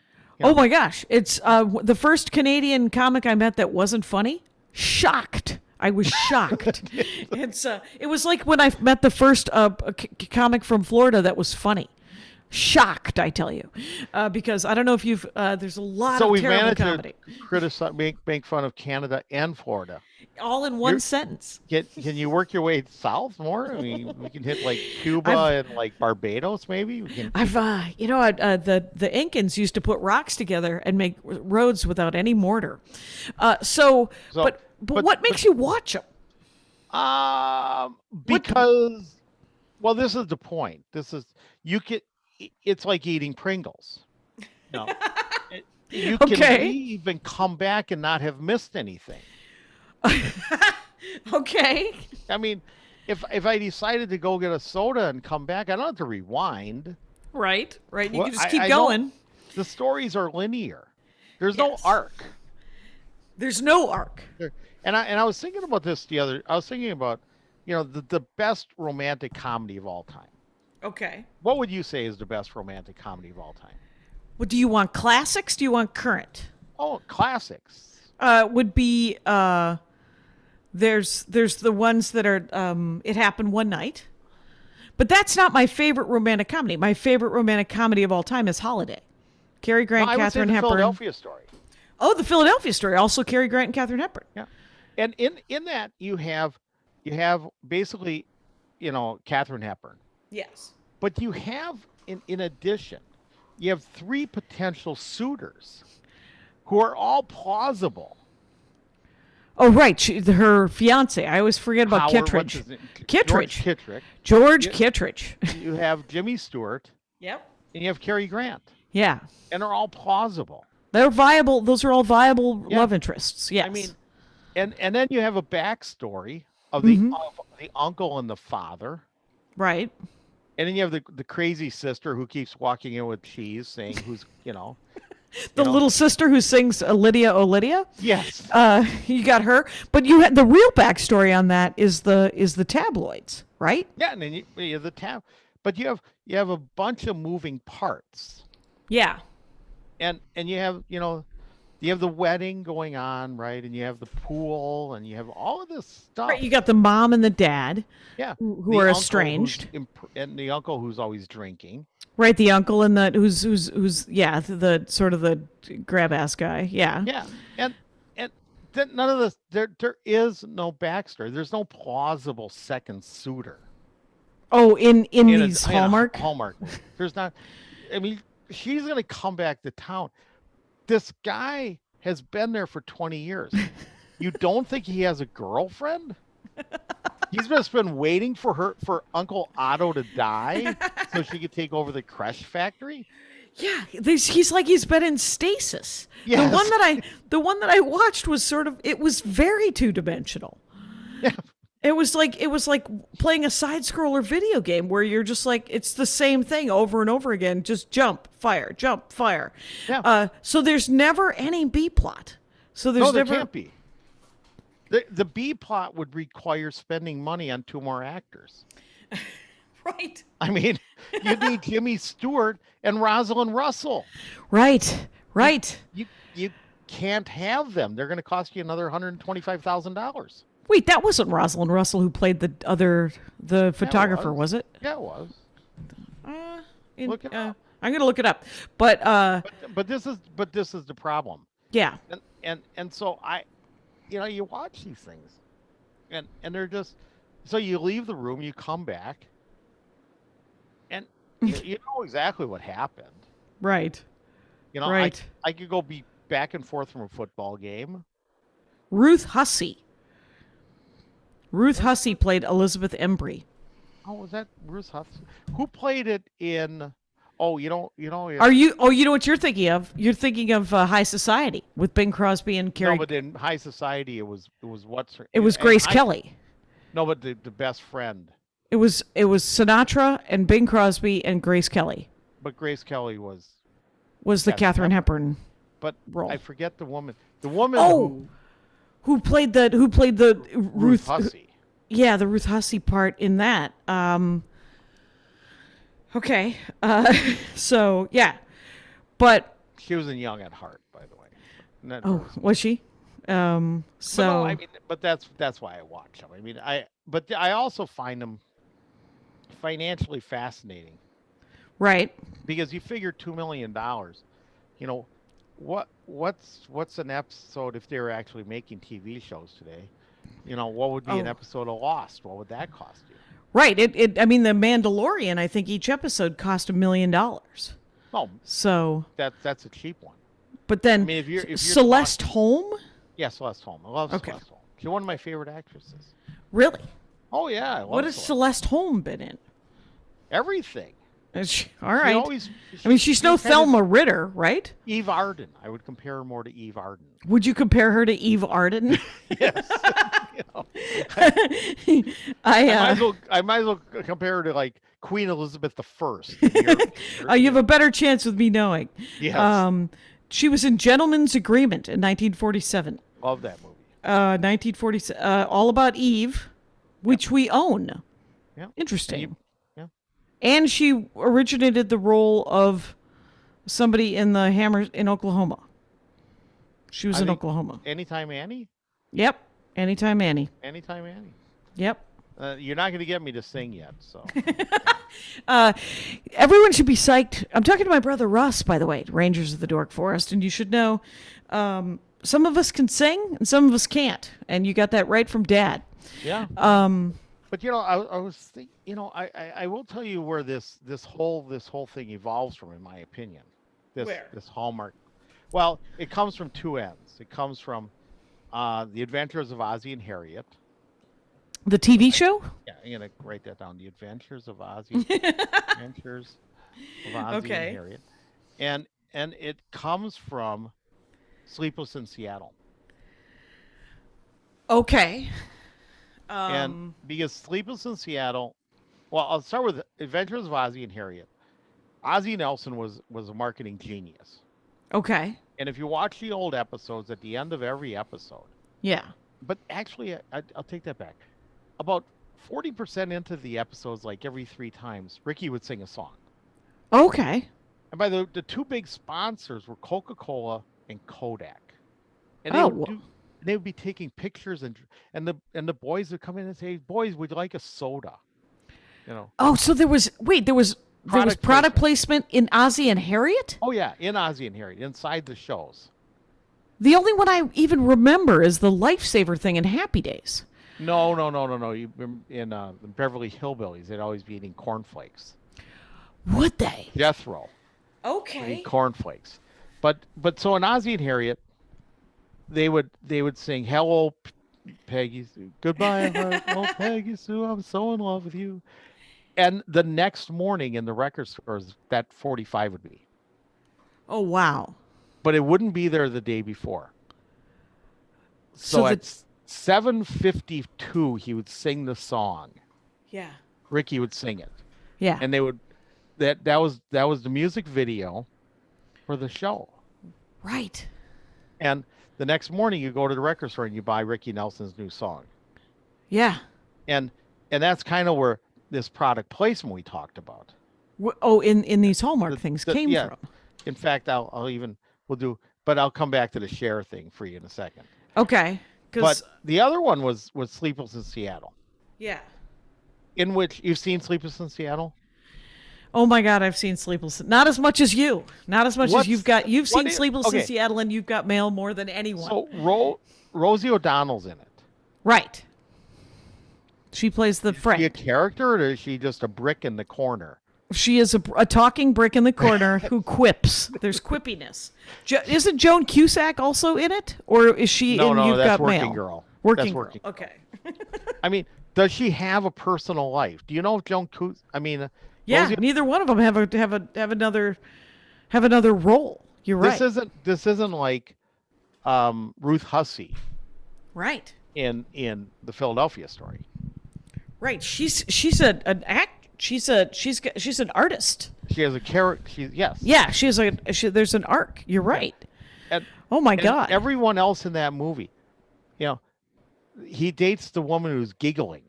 Oh my gosh, it's the first Canadian comic I met that wasn't funny. Shocked. I was shocked. It was like when I met the first comic from Florida that was funny. Shocked, I tell you, because I don't know if you've. There's a lot So of we've terrible managed comedy, to criticize, make fun of Canada and Florida. all in one sentence. Can you work your way south more? I mean, we can hit like Cuba and like Barbados, maybe. We can. I've, the Incans used to put rocks together and make roads without any mortar. But what makes you watch them? Because, well, this is the point. It's like eating Pringles. No, you can Okay. leave and come back and not have missed anything. Okay. I mean, if I decided to go get a soda and come back, I don't have to rewind. Right. You Well, can just I keep know going. The stories are linear. There's no Yes. arc. There's no arc. And I was thinking about this I was thinking about, the best romantic comedy of all time. Okay. What would you say is the best romantic comedy of all time? Well, do you want classics? Do you want current? Oh, classics. Would be there's the ones that are It Happened One Night, but that's not my favorite romantic comedy. My favorite romantic comedy of all time is Holiday. Cary Grant, I would say Katharine the Hepburn. Philadelphia Story. Oh, the Philadelphia Story, also Cary Grant and Katharine Hepburn. Yeah, and in that you have basically, Katharine Hepburn, Yes. but you have in addition, you have 3 potential suitors, who are all plausible. Oh, right. Her fiance. I always forget about Howard, what's Kittredge. his name? Kittredge. George Kittredge. George Yeah. Kittredge. You have Jimmy Stewart, Yep. and you have Cary Grant, Yeah. and they're all plausible. They're viable. Those are all viable Yeah. love interests. Yes. I mean, and then you have a backstory of Mm-hmm. the uncle and the father, right. and then you have the crazy sister who keeps walking in with cheese, saying who's The little sister who sings Lydia, oh Lydia. yes. You got her, but you had the real backstory on that is the tabloids, right? Yeah, and then you have the tab, but you have a bunch of moving parts, Yeah. and you have you have the wedding going on, right, and you have the pool, and you have all of this stuff. Right. You got the mom and the dad, Yeah, who the are uncle estranged. and the uncle who's always drinking. Right. The uncle and the who's the sort of the grab ass guy. Yeah. Yeah, and none of this. There is no backstory. There's no plausible second suitor Oh, in in these a Hallmark. Hallmark movie. There's not. I mean, she's gonna come back to town. This guy has been there for 20 years. You don't think he has a girlfriend? He's just been waiting for Uncle Otto to die so she could take over the creche factory. Yeah, he's like he's been in stasis. Yes. The one that I watched was it was very two-dimensional. Yeah. It was like playing a side scroller video game where you're just like it's the same thing over and over again, just jump, fire, jump, fire. Yeah. So there's never any B plot. So there's No, there never can't be. The B plot would require spending money on 2 more actors. right. I mean, you need Jimmy Stewart and Rosalind Russell. Right. Right. You can't have them. They're going to cost you another $125,000. Wait, that wasn't Rosalind Russell who played the photographer, was it? Yeah, it was. Look it up. I'm gonna look it up, but But this is the problem. yeah, And so you watch these things, and they're just so you leave the room, you come back, and you know exactly what happened. right, You know, right. I could go be back and forth from a football game. Ruth Hussey. Ruth Hussey played Elizabeth Embry. Oh, was that Bruce Hudson? Who played it in? Oh, you know. Are you? Oh, you know what you're thinking of? You're thinking of High Society with Bing Crosby and Carrie. No, but in High Society, it was what's her? It was Grace Kelly. No, but the best friend. It was Sinatra and Bing Crosby and Grace Kelly. But Grace Kelly was the Katharine Katharine Hepburn But role. I forget the woman. The woman Oh, who played the Ruth Hussey. Yeah, the Ruth Hussey part in that. Okay. So yeah, but She was in Young at Heart, by the way. Not oh, Bruce. was she? So But no, I mean, but that's why I watch them. I mean, but I also find them financially fascinating right. because you figure $2 million. You know, what's an episode if they were actually making TV shows today? You know, what would be an Oh. episode of Lost? What would that cost you? Right. I mean, The Mandalorian. I think each episode cost $1 million. No, So, that's a cheap one. but then I mean, if you're Celeste Holm. Yeah, Celeste Holm. I love Okay. Celeste Holm. She's one of my favorite actresses. Really? Oh yeah, I love What has Celeste Holm been in? everything. All right. Always, I mean, she's no kind of Thelma Ritter, right? Eve Arden. I would compare her more to Eve Arden. Would you compare her to Eve Arden? Yes. You know, I might as well compare her to like Queen Elizabeth I. You have a better chance with me knowing. Yes. She was in Gentleman's Agreement in 1947. Love that movie. 1947, All About Eve, which we own. Yeah. Interesting. Yeah. And she originated the role of somebody in the Hammer in Oklahoma. She was I in think Oklahoma. Anytime Annie. Yep. Anytime Annie. Anytime Annie. Yep. You're not going to get me to sing yet, so. Everyone should be psyched. I'm talking to my brother Russ, by the way, Rangers of the Dork Forest, and you should know some of us can sing and some of us can't, and you got that right from Dad. Yeah. But you know, I was thinking, you know, I will tell you where this whole thing evolves from, in my opinion. This Hallmark. Well, it comes from two ends. It comes from The Adventures of Ozzie and Harriet. The TV show? Yeah, I'm gonna write that down. The Adventures of Ozzie. Adventures of Ozzie Okay. and Harriet. And it comes from Sleepless in Seattle. Okay. And because Sleepless in Seattle, well, I'll start with Adventures of Ozzie and Harriet. Ozzie Nelson was a marketing genius. Okay. And if you watch the old episodes, at the end of every episode, Yeah. but actually, I'll take that back. About 40% into the episodes, like every 3 times, Ricky would sing a song. Okay. And by the 2 big sponsors were Coca-Cola and Kodak. And they would be taking pictures, and the boys would come in and say, "Boys, would you like a soda?" You know. Oh, so there was product placement in Ozzie and Harriet? Oh yeah, in Ozzie and Harriet, inside the shows. The only one I even remember is the Lifesaver thing in Happy Days. No. In the Beverly Hillbillies, they'd always be eating cornflakes. Would they? Death Row. Okay. Eating cornflakes. But so in Ozzie and Harriet, they would sing "Hello, Peggy Sue, goodbye, heart, oh Peggy Sue, I'm so in love with you." And the next morning in the record stores, that 45 would be. Oh, wow. But it wouldn't be there the day before. So at 7:52, he would sing the song. Yeah. Ricky would sing it. Yeah. And they would that was the music video for the show. Right. And the next morning you go to the record store and you buy Ricky Nelson's new song. Yeah. And that's kind of where this product placement we talked about. In these Hallmark things came from. In fact, I'll come back to the share thing for you in a second. Okay. But the other one was Sleepless in Seattle. Yeah. In which you've seen Sleepless in Seattle? Oh my God, I've seen Sleepless. Not as much as you. Not as much as you've seen Sleepless in Seattle, and You've Got Mail more than anyone. So Rosie O'Donnell's in it. Right. She plays the friend. Is she a character, or is she just a brick in the corner? She is a talking brick in the corner who quips. There's quippiness. Isn't Joan Cusack also in it? Or is she in You've Got Mail? Working Girl. Working Girl. Okay. I mean, does she have a personal life? Do you know if Joan Cusack? I mean, yeah, neither one of them have another role. You're right. This isn't like Ruth Hussey. Right. In the Philadelphia Story. Right. She's an artist. She has a character. Yes. Yeah. There's an arc. You're right. Oh my God. Everyone else in that movie, he dates the woman who's giggling,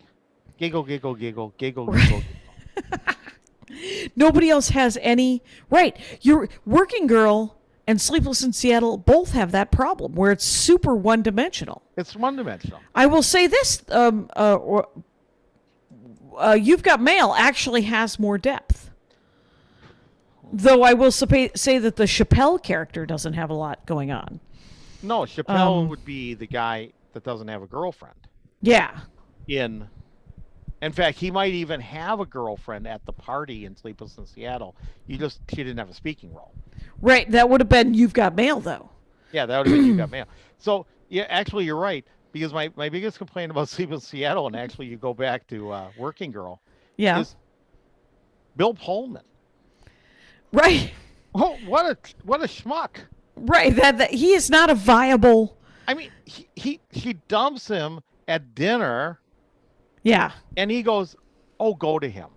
giggle, giggle, giggle, giggle, right. Giggle. Nobody else has any. Right. Your Working Girl and Sleepless in Seattle both have that problem where it's super one-dimensional. It's one-dimensional. I will say this. You've Got Mail actually has more depth. Though I will say that the Chappelle character doesn't have a lot going on. No, Chappelle would be the guy that doesn't have a girlfriend. Yeah. In fact, he might even have a girlfriend at the party in Sleepless in Seattle. She didn't have a speaking role. Right. That would have been You've Got Mail, though. Yeah, that would have been You've Got Mail. So, yeah, actually, you're right. Because my biggest complaint about Sleepless in Seattle, and actually you go back to Working Girl, is Bill Pullman. Right. Oh, what a schmuck. Right. That he is not a viable. I mean, she dumps him at dinner. Yeah. And he goes, "Oh, go to him."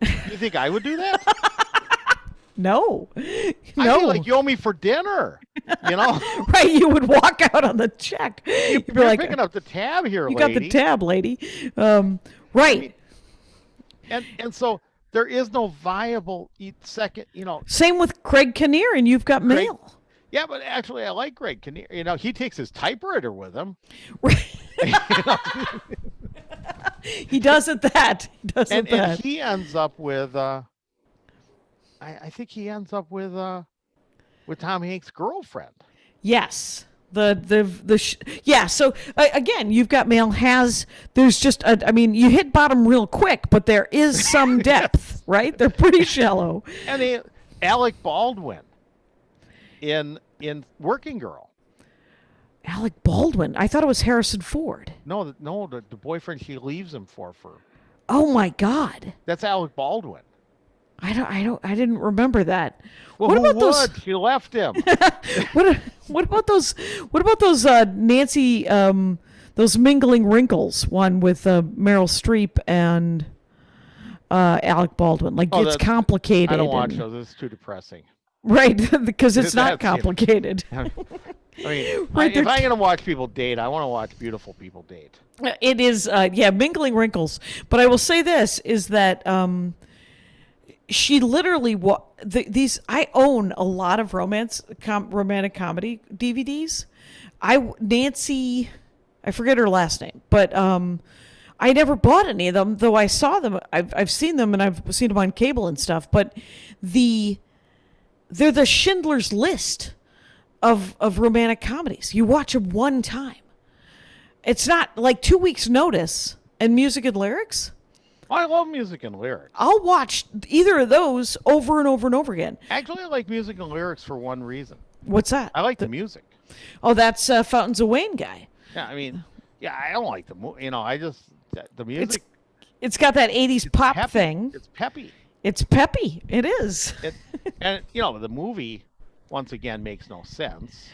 You think I would do that? No. I feel like you owe me for dinner. Right. You would walk out on the check. You'd be like, picking up the tab here, lady. You lady. got the tab, lady. Right. I mean, and so there is no viable second, Same with Craig Kinnear and You've Got Mail. Yeah, but actually I like Craig Kinnear. He takes his typewriter with him. Right. He doesn't that. And he ends up with I think he ends up with Tom Hanks' girlfriend. Yes. Yeah. So again, You've Got Mail there's just you hit bottom real quick, but there is some depth, right? They're pretty shallow. And Alec Baldwin in Working Girl. Alec Baldwin. I thought it was Harrison Ford. No, the boyfriend she leaves him for. Oh my God. That's Alec Baldwin. I didn't remember that. Well, what who about those? would? She left him. What about those? What about those Nancy? Those Mingling Wrinkles one with Meryl Streep and Alec Baldwin. Like it's complicated. I don't watch those. It's too depressing. Right, because it's not That's, you know. complicated. I mean, Right, if I'm going to watch people date, I want to watch beautiful people date. It is, Mingling Wrinkles. But I will say this is that she literally these. I own a lot of romantic comedy DVDs. Nancy, I forget her last name, but I never bought any of them, though I saw them. I've seen them, and I've seen them on cable and stuff. But they're the Schindler's List of romantic comedies. You watch them one time. It's not like 2 weeks notice and music and lyrics. I love music and lyrics. I'll watch either of those over and over and over again. Actually, I like music and lyrics for one reason. What's that? I like the music. Oh, that's Fountains of Wayne guy. Yeah, I mean, I don't like I just, the music. It's got that 80s pop peppy. thing. It's peppy. It's peppy. It is. And, the movie, once again, makes no sense.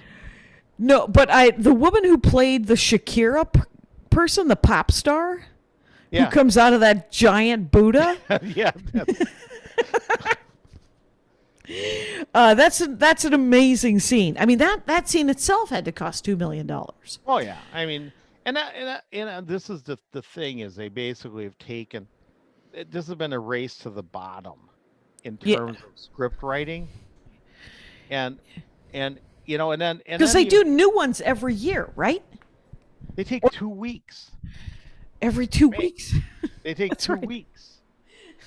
No, but the woman who played the Shakira person, the pop star, who comes out of that giant Buddha. Yeah. That's an amazing scene. I mean, that scene itself had to cost $2 million. Oh yeah, I mean, and this is the thing is they basically have taken. This has been a race to the bottom in terms of script writing, and then because they do new ones every year, right? They take 2 weeks. Every 2 weeks. They take That's 2 right. weeks.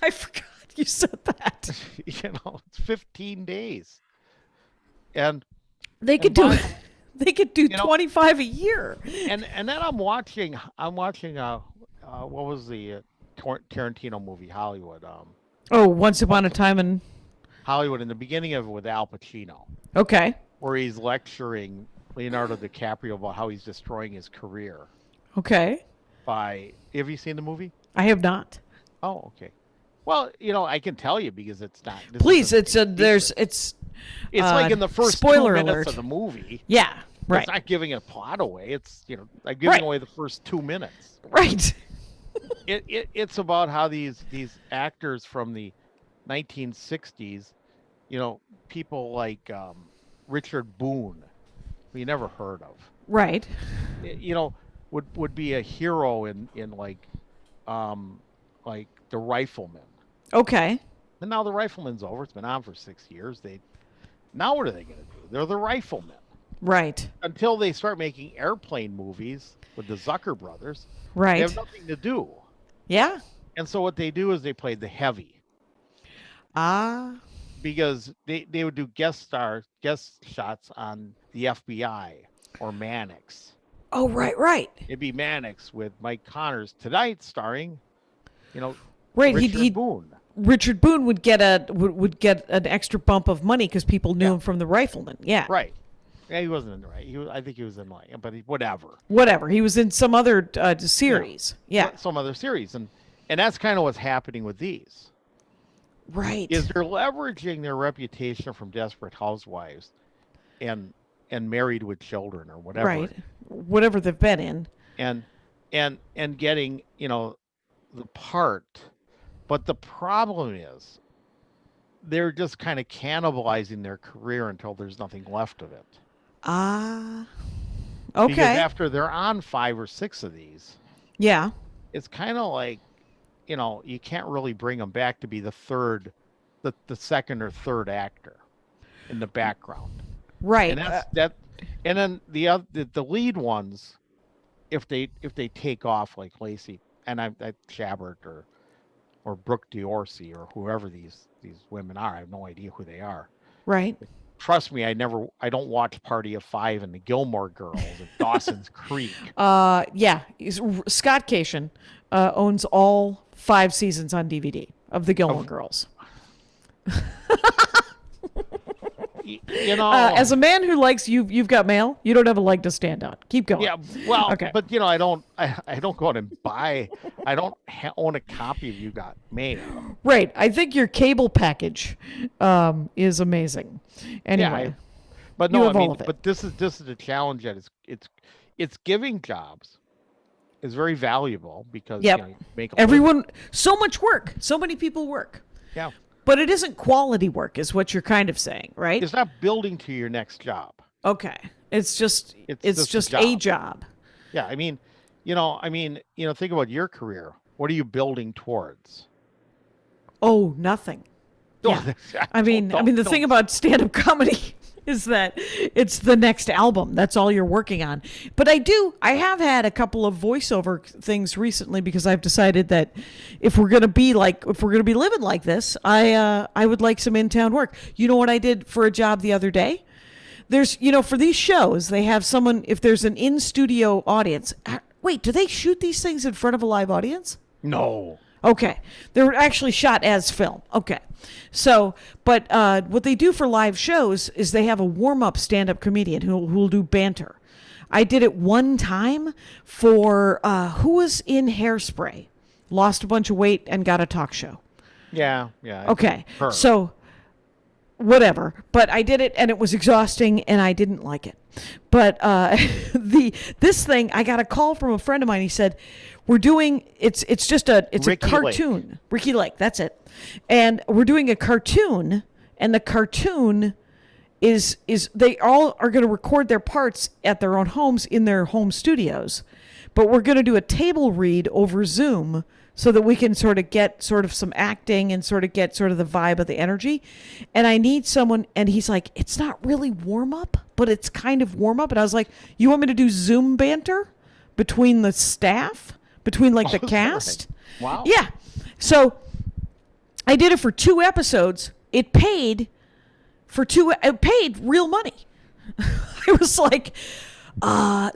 I forgot you said that. It's 15 days, and They could do 25 a year. And then I'm watching what was the Tarantino movie, Hollywood? Once Upon a Time in Hollywood, in the beginning of it with Al Pacino, Okay. where he's lecturing Leonardo DiCaprio about how he's destroying his career. Okay. Have you seen the movie? I have not. Oh, okay. Well, I can tell you because it's not. Please, it's like in the first spoiler 2 minutes alert of the movie. Yeah, right. It's not giving a plot away. It's I'm giving away the first 2 minutes. Right. It's about how these actors from the 1960s, people like Richard Boone, who you never heard of, Right. would be a hero in like The Rifleman. Okay. And now The Rifleman's over. It's been on for 6 years. Now what are they going to do? They're the Riflemen. Right. Until they start making airplane movies with the Zucker brothers. Right. They have nothing to do. Yeah. And so what they do is they play the heavy. Because they would do guest shots on the FBI or Mannix. Oh, right. It'd be Mannix with Mike Connors tonight, starring, Right. Richard Boone. Richard Boone would get an extra bump of money because people knew him from The Rifleman. Yeah. Right. Yeah, he wasn't in the right. I think he was in whatever. Whatever. He was in some other series. Yeah. Some other series, and that's kind of what's happening with these. Right. Is they're leveraging their reputation from Desperate Housewives, and Married with Children or whatever. Right. Whatever they've been in. And getting the part, but the problem is they're just kind of cannibalizing their career until there's nothing left of it. Okay. Because after they're on 5 or 6 of these, yeah, it's kind of like, you can't really bring them back to be the second or third actor in the background. Right. And that's and then the lead ones, if they take off like Lacey and I Chabert or Brooke D'Orsi or whoever these women are, I have no idea who they are. Right. Trust me, I don't watch Party of Five and the Gilmore Girls and Dawson's Creek. Yeah. Scott Cation owns all 5 seasons on DVD of the Gilmore Girls. As a man who likes you've got mail. You don't have a leg to stand on. Keep going. Yeah, well, Okay. but I don't go out and buy. I don't own a copy of You Got Mail. Right. I think your cable package is amazing. Anyway, but you no, have I all mean, of it. but this is a challenge that it's giving jobs. Is very valuable because Yep. you make a everyone so much work. So many people work. yeah. But it isn't quality work, is what you're kind of saying, right? It's not building to your next job. Okay. It's just just a job. Yeah, I mean, think about your career. What are you building towards? Oh, nothing. Yeah. I mean, the thing about stand-up comedy is that it's the next album. That's all you're working on. But I have had a couple of voiceover things recently because I've decided that if we're going to be living like this, I would like some in-town work. You know what I did for a job the other day? There's, for these shows, they have someone, if there's an in-studio audience. Wait, do they shoot these things in front of a live audience? No. Okay. They were actually shot as film. Okay. So, but what they do for live shows is they have a warm-up stand-up comedian who'll do banter. I did it one time for, who was in Hairspray? Lost a bunch of weight and got a talk show. Yeah. Okay. Her. So, whatever. But I did it and it was exhausting and I didn't like it. But this thing, I got a call from a friend of mine. He said, we're doing, it's a cartoon. Ricky Lake, that's it. And we're doing a cartoon, and the cartoon is they all are going to record their parts at their own homes in their home studios. But we're going to do a table read over Zoom so that we can sort of get sort of some acting and sort of get sort of the vibe of the energy. And I need someone, and he's like, it's not really warm up, but it's kind of warm up. And I was like, you want me to do Zoom banter between the staff? Between like the cast? Right. Wow. Yeah. So I did it for 2 episodes. It paid real money. I was like,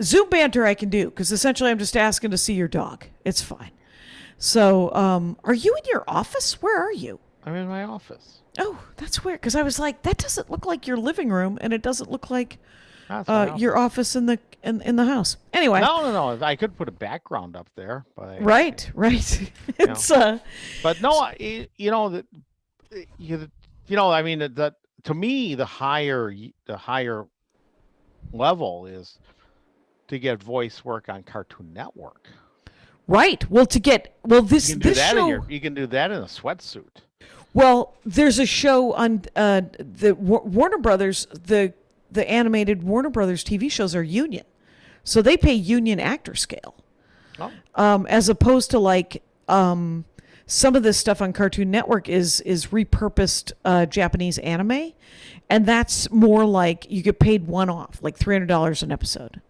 Zoom banter I can do because essentially I'm just asking to see your dog. It's fine. So are you in your office? Where are you? I'm in my office. Oh, that's weird because I was like, that doesn't look like your living room and it doesn't look like your office in the house. Anyway. No. I could put a background up there, but right. It's But no, I mean that to me the higher level is to get voice work on Cartoon Network. Right. Well, this You can do that show. you can do that in a sweatsuit. Well, there's a show on the Warner Brothers. The animated Warner Brothers TV shows are union, so they pay union actor scale, as opposed to like some of this stuff on Cartoon Network is repurposed Japanese anime, and that's more like you get paid one-off, like $300 an episode.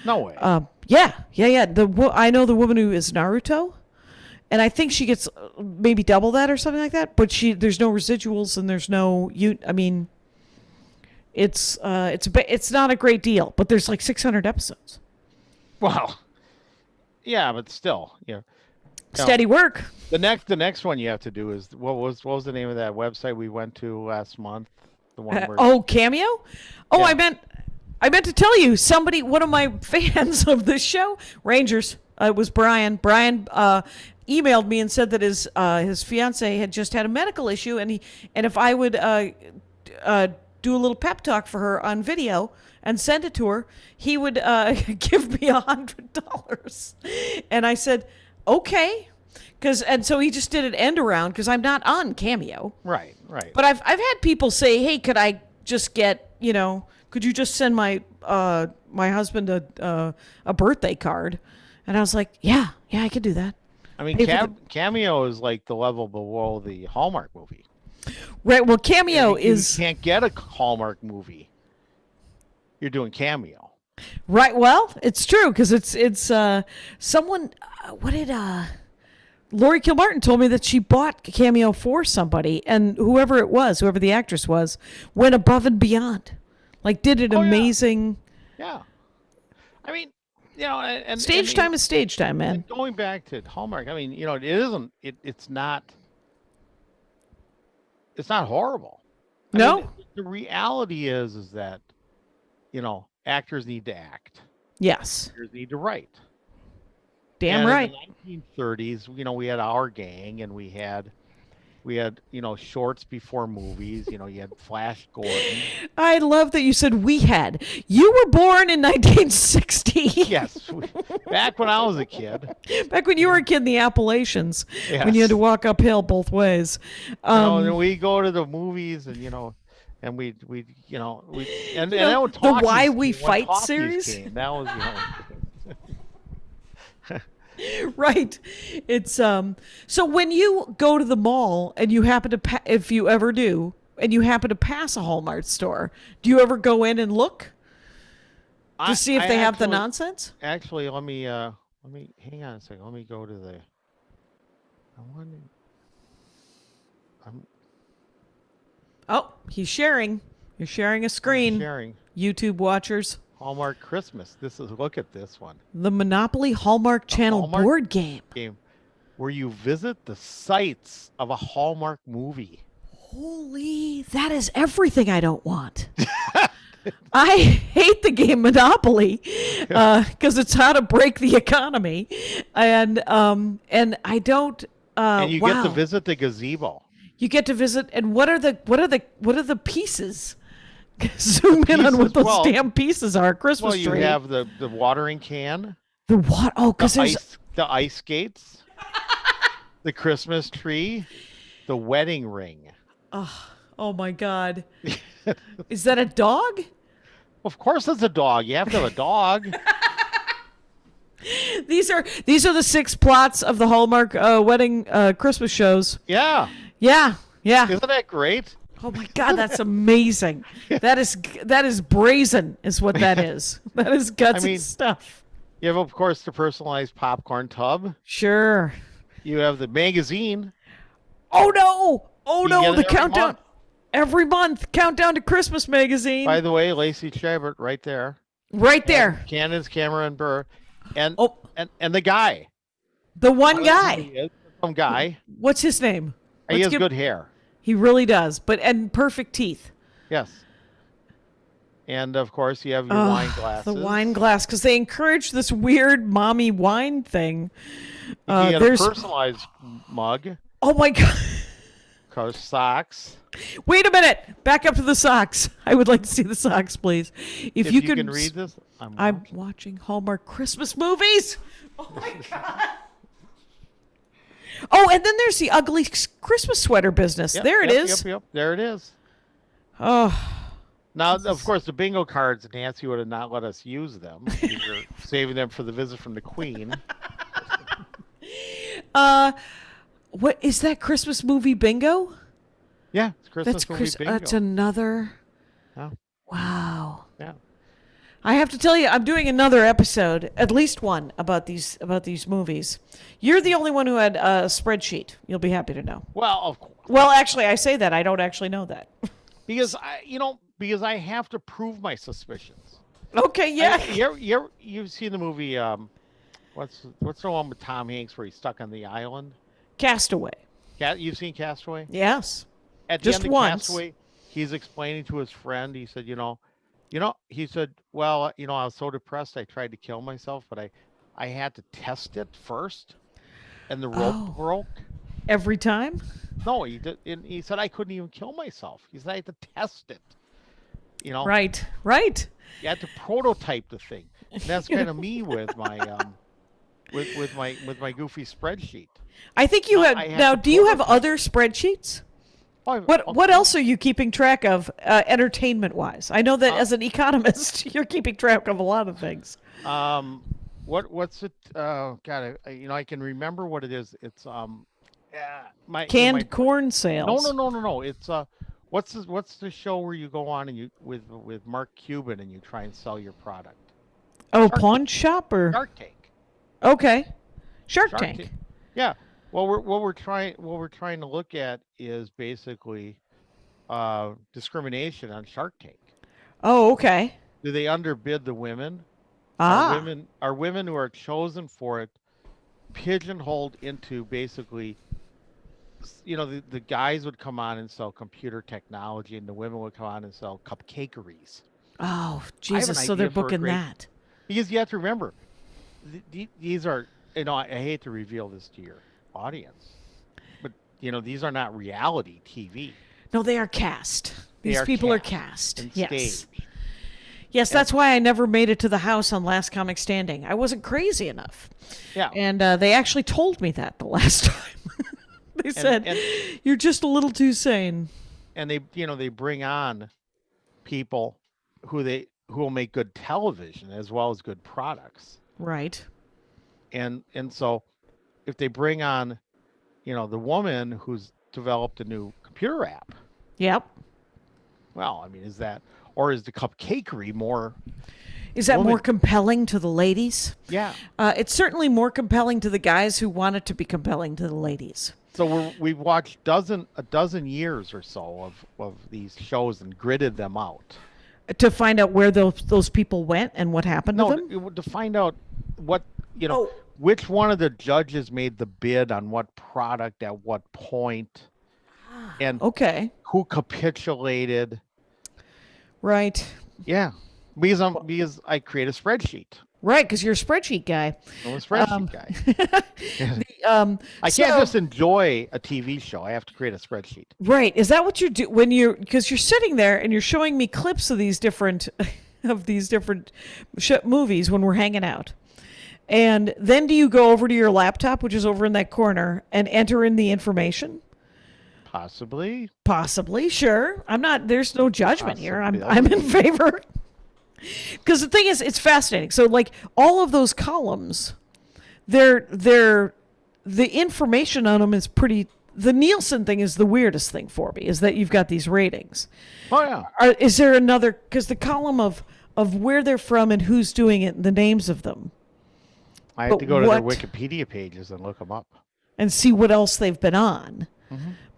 No way. Yeah. I know the woman who is Naruto, and I think she gets maybe double that or something like that. But there's no residuals and there's no it's not a great deal, but there's like 600 episodes. Well, yeah, but still, Steady work. The next one you have to do is what was the name of that website we went to last month? The one where Cameo. Oh, yeah. I meant to tell you, one of my fans of this show, Rangers, it was Brian. Brian emailed me and said that his fiance had just had a medical issue, and if I would do a little pep talk for her on video and send it to her, he would give me $100. And I said, okay. So he just did an end around because I'm not on Cameo. Right. But I've had people say, hey, could I just get, could you just send my husband a birthday card? And I was like, yeah, I could do that. I mean, Cameo is like the level below the Hallmark movie. Right. Well, Cameo you is. You can't get a Hallmark movie. You're doing Cameo. Right. Well, it's true because it's someone. What did Lori Kilmartin told me that she bought Cameo for somebody, and whoever the actress was, went above and beyond, like did an amazing. Yeah. I mean, and stage time is stage time, man. Going back to Hallmark, I mean, it isn't. It's not horrible. No? The reality is that, actors need to act. Yes. Actors need to write. Damn And right. in the 1930s, we had Our Gang, and we had shorts before movies. You had Flash Gordon. I love that you said we had. You were born in 1960. Yes, back when I was a kid. Back when you were a kid in the Appalachians, when you had to walk uphill both ways. And we go to the movies, and and we and that would the Why We Fight series. That was Right. It's so when you go to the mall and you happen to if you ever do and you happen to pass a Hallmark store, do you ever go in and look to see if they have the nonsense? Actually, let me hang on a second. Let me go to the Oh, he's sharing. You're sharing a screen. sharing YouTube watchers. Hallmark Christmas. Look at this one. The Monopoly Hallmark Channel Hallmark board game. Where you visit the sites of a Hallmark movie. Holy, that is everything I don't want. I hate the game Monopoly because it's how to break the economy, and I don't. And you get to visit the gazebo. You get to visit, and what are the pieces? Zoom in on what those damn pieces are. Christmas tree. Well, you have the watering can. The what? Oh, because there's the ice skates. The Christmas tree. The wedding ring. Oh my God. Is that a dog? Of course it's a dog. You have to have a dog. These are the 6 plots of the Hallmark wedding Christmas shows. Yeah. Yeah. Isn't that great? Oh my God, that's amazing. That is brazen, is what that is. That is gutsy stuff. You have, of course, the personalized popcorn tub. Sure. You have the magazine. Oh no, the countdown. Every month. Every month, countdown to Christmas magazine. By the way, Lacey Chabert, right there. Right there. Candace Cameron Burr, and the guy. The one guy. Some guy. What's his name? He has good hair. He really does, and perfect teeth. Yes. And of course, you have your wine glasses. The wine glass, because they encourage this weird mommy wine thing. There's a personalized mug. Oh my God. Socks. Wait a minute. Back up to the socks. I would like to see the socks, please. If you can read this, I'm watching Hallmark Christmas movies. Oh my God. Oh, and then there's the ugly Christmas sweater business. There it is. Yep. There it is. Oh. Now, of course, the bingo cards, Nancy would have not let us use them. We were saving them for the visit from the Queen. What is that Christmas movie bingo? Yeah, it's Christmas movie bingo. That's another. Yeah. Wow. Yeah. I have to tell you, I'm doing another episode, at least one, about these movies. You're the only one who had a spreadsheet. You'll be happy to know. Well, of course. Well, actually, I say that I don't actually know that. Because I have to prove my suspicions. Okay, yeah. You've seen the movie? What's the one with Tom Hanks where he's stuck on the island? Castaway. You've seen Castaway? Yes. At the Just end of once. Castaway, he's explaining to his friend. He said, he said, well, I was so depressed I tried to kill myself, but I had to test it first, and the rope broke. Every time? No, he did. And he said I couldn't even kill myself. He said I had to test it. Right. You had to prototype the thing. And that's kind of me with my with my goofy spreadsheet. I think you have now. Do you have other spreadsheets? What else are you keeping track of, entertainment-wise? I know that as an economist, you're keeping track of a lot of things. What's it? God, I can remember what it is. It's canned corn sales. No. It's what's the show where you go on and you with Mark Cuban and you try and sell your product? Oh, Pawn Shop or Shark Tank. Okay, Shark Tank. Yeah. Well, what we're trying to look at is basically discrimination on Shark Tank. Oh, okay. Do they underbid the women? Ah. Are women who are chosen for it pigeonholed into basically the guys would come on and sell computer technology, and the women would come on and sell cupcakeries. Oh, I have an Jesus. So they're idea for a booking great- that. Because you have to remember, these are, I hate to reveal this to your audience, but these are not reality TV. No, they are cast. They These are people are cast cast. and Yes. staged. Yes, that's why I never made it to the house on Last Comic Standing. I wasn't crazy enough. Yeah. And they actually told me that the last time. They said, you're just a little too sane. And they bring on people who will make good television as well as good products. Right. And so if they bring on, the woman who's developed a new computer app, Yep. well, I mean, is the cupcakery more? Is that woman- more compelling to the ladies? Yeah. It's certainly more compelling to the guys who want it to be compelling to the ladies. So we've watched a dozen years or so of these shows and gridded them out. To find out where those people went and what happened to them? To find out what Oh. which one of the judges made the bid on what product at what point, and Okay. who capitulated. Right. Yeah, because I create a spreadsheet. Right, because you're a spreadsheet guy. I'm a spreadsheet guy. I can't just enjoy a TV show. I have to create a spreadsheet. Right. Is that what you do when because you're sitting there and you're showing me clips of these different movies when we're hanging out. And then do you go over to your laptop, which is over in that corner, and enter in the information? Possibly. Possibly, sure. There's no judgment here. I'm Possibility. in favor. Because the thing is, it's fascinating. So, like, all of those columns, the information on them is pretty. The Nielsen thing is the weirdest thing for me. Is that you've got these ratings? Oh yeah. Is there another? Because the column of where they're from and who's doing it, and the names of them, I have But to go to their what- Wikipedia pages and look them up. and see what else they've been on.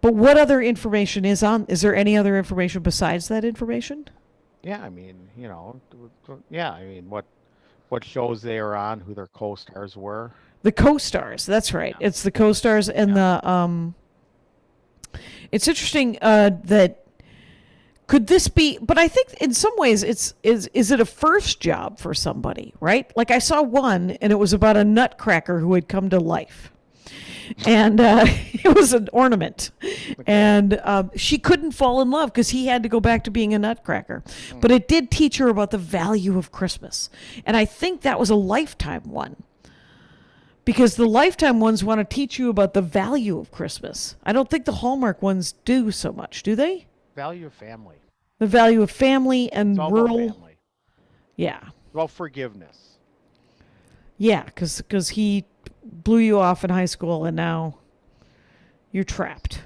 But what other information is on? Is there any other information besides that information? Yeah, I mean, what shows they are on, who their co-stars were. The co-stars. That's right. It's the co-stars and the. It's interesting that could this be? But I think in some ways is it a first job for somebody, right? Like I saw one, and it was about a nutcracker who had come to life. And it was an ornament, and she couldn't fall in love because he had to go back to being a nutcracker. But it did teach her about the value of Christmas, and I think that was a Lifetime one, because the Lifetime ones want to teach you about the value of Christmas. I don't think the Hallmark ones do so much, do they? Value of family. The value of family and It's all rural, about family. yeah, About forgiveness. yeah, because he blew you off in high school, and now you're trapped.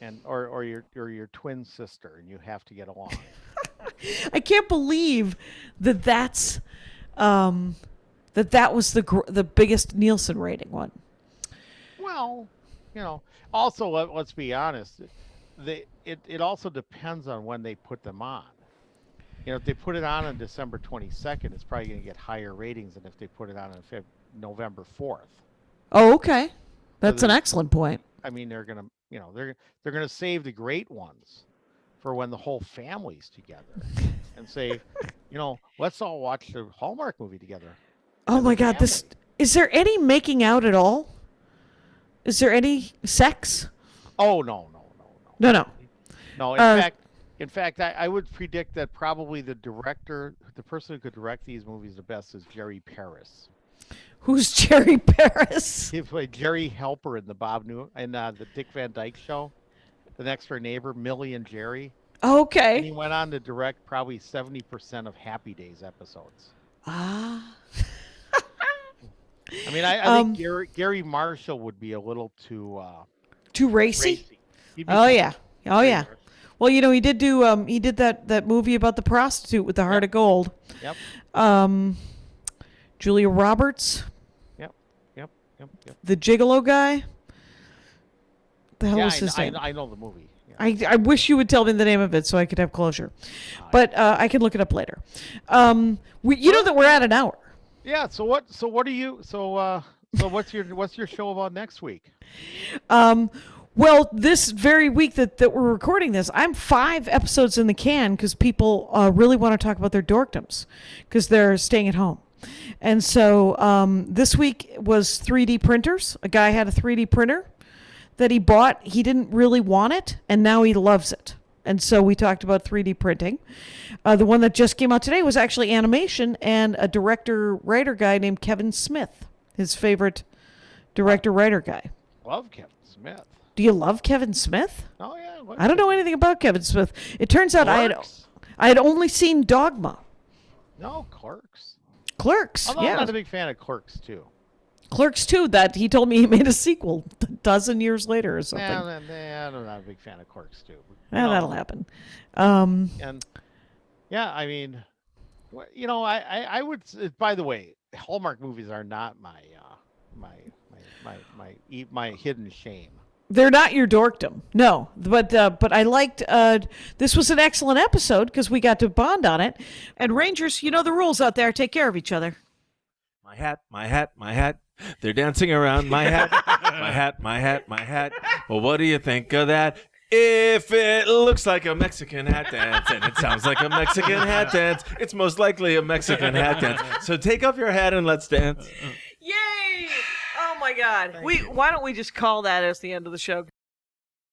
And or your twin sister, and you have to get along. I can't believe that that's that was the biggest Nielsen rating one. Well, also let's be honest. It also depends on when they put them on. If they put it on December 22nd, it's probably going to get higher ratings than if they put it on November 4th. Oh, okay, that's an there's- excellent point. I mean, they're gonna, they're gonna save the great ones for when the whole family's together, and say, let's all watch the Hallmark movie together. Oh my God, is there any making out at all? Is there any sex? Oh no. No. No, in fact, I would predict that probably the person who could direct these movies the best is Jerry Paris. Who's Jerry Paris? He played Jerry Helper in the Dick Van Dyke Show, The Next Door Neighbor, Millie and Jerry. Oh, And he okay. went on to direct probably 70% of Happy Days episodes. Ah. I mean, I think Gary Marshall would be a little too Too racy? racy. He'd be Oh too- yeah. Oh yeah. Well, he did do he did that movie about the prostitute with the heart of gold. Yep. Julia Roberts, Yep. the gigolo guy. The hell Yeah, was his name? I know the movie. Yeah. I wish you would tell me the name of it so I could have closure. But I can look it up later. You know that we're at an hour. Yeah. So what are you? So what's your show about next week? Well, this very week that we're recording this, I'm 5 episodes in the can because people really want to talk about their dorkdoms because they're staying at home. And so this week was 3D printers. A guy had a 3D printer that he bought. He didn't really want it, and now he loves it. And so we talked about 3D printing. The one that just came out today was actually animation and a director-writer guy named Kevin Smith, his favorite director-writer guy. Love Kevin Smith. Do you love Kevin Smith? Oh yeah. I don't know anything about Kevin Smith. It turns out I had only seen Dogma. No, Clerks. Clerks, Although yeah. I'm not a big fan of Clerks too. Clerks 2, that he told me he made a sequel a dozen years later or something. I'm not a big fan of Clerks too. That'll happen. And yeah, I mean, I would. By the way, Hallmark movies are not my hidden shame. They're not your dorkdom, no. But I liked. This was an excellent episode because we got to bond on it. And Rangers, you know the rules out there. Take care of each other. My hat, my hat, my hat. They're dancing around my hat, my hat, my hat, my hat. Well, what do you think of that? If it looks like a Mexican hat dance and it sounds like a Mexican hat dance, it's most likely a Mexican hat dance. So take off your hat and let's dance. Yay! Oh my God! Why don't we just call that as the end of the show?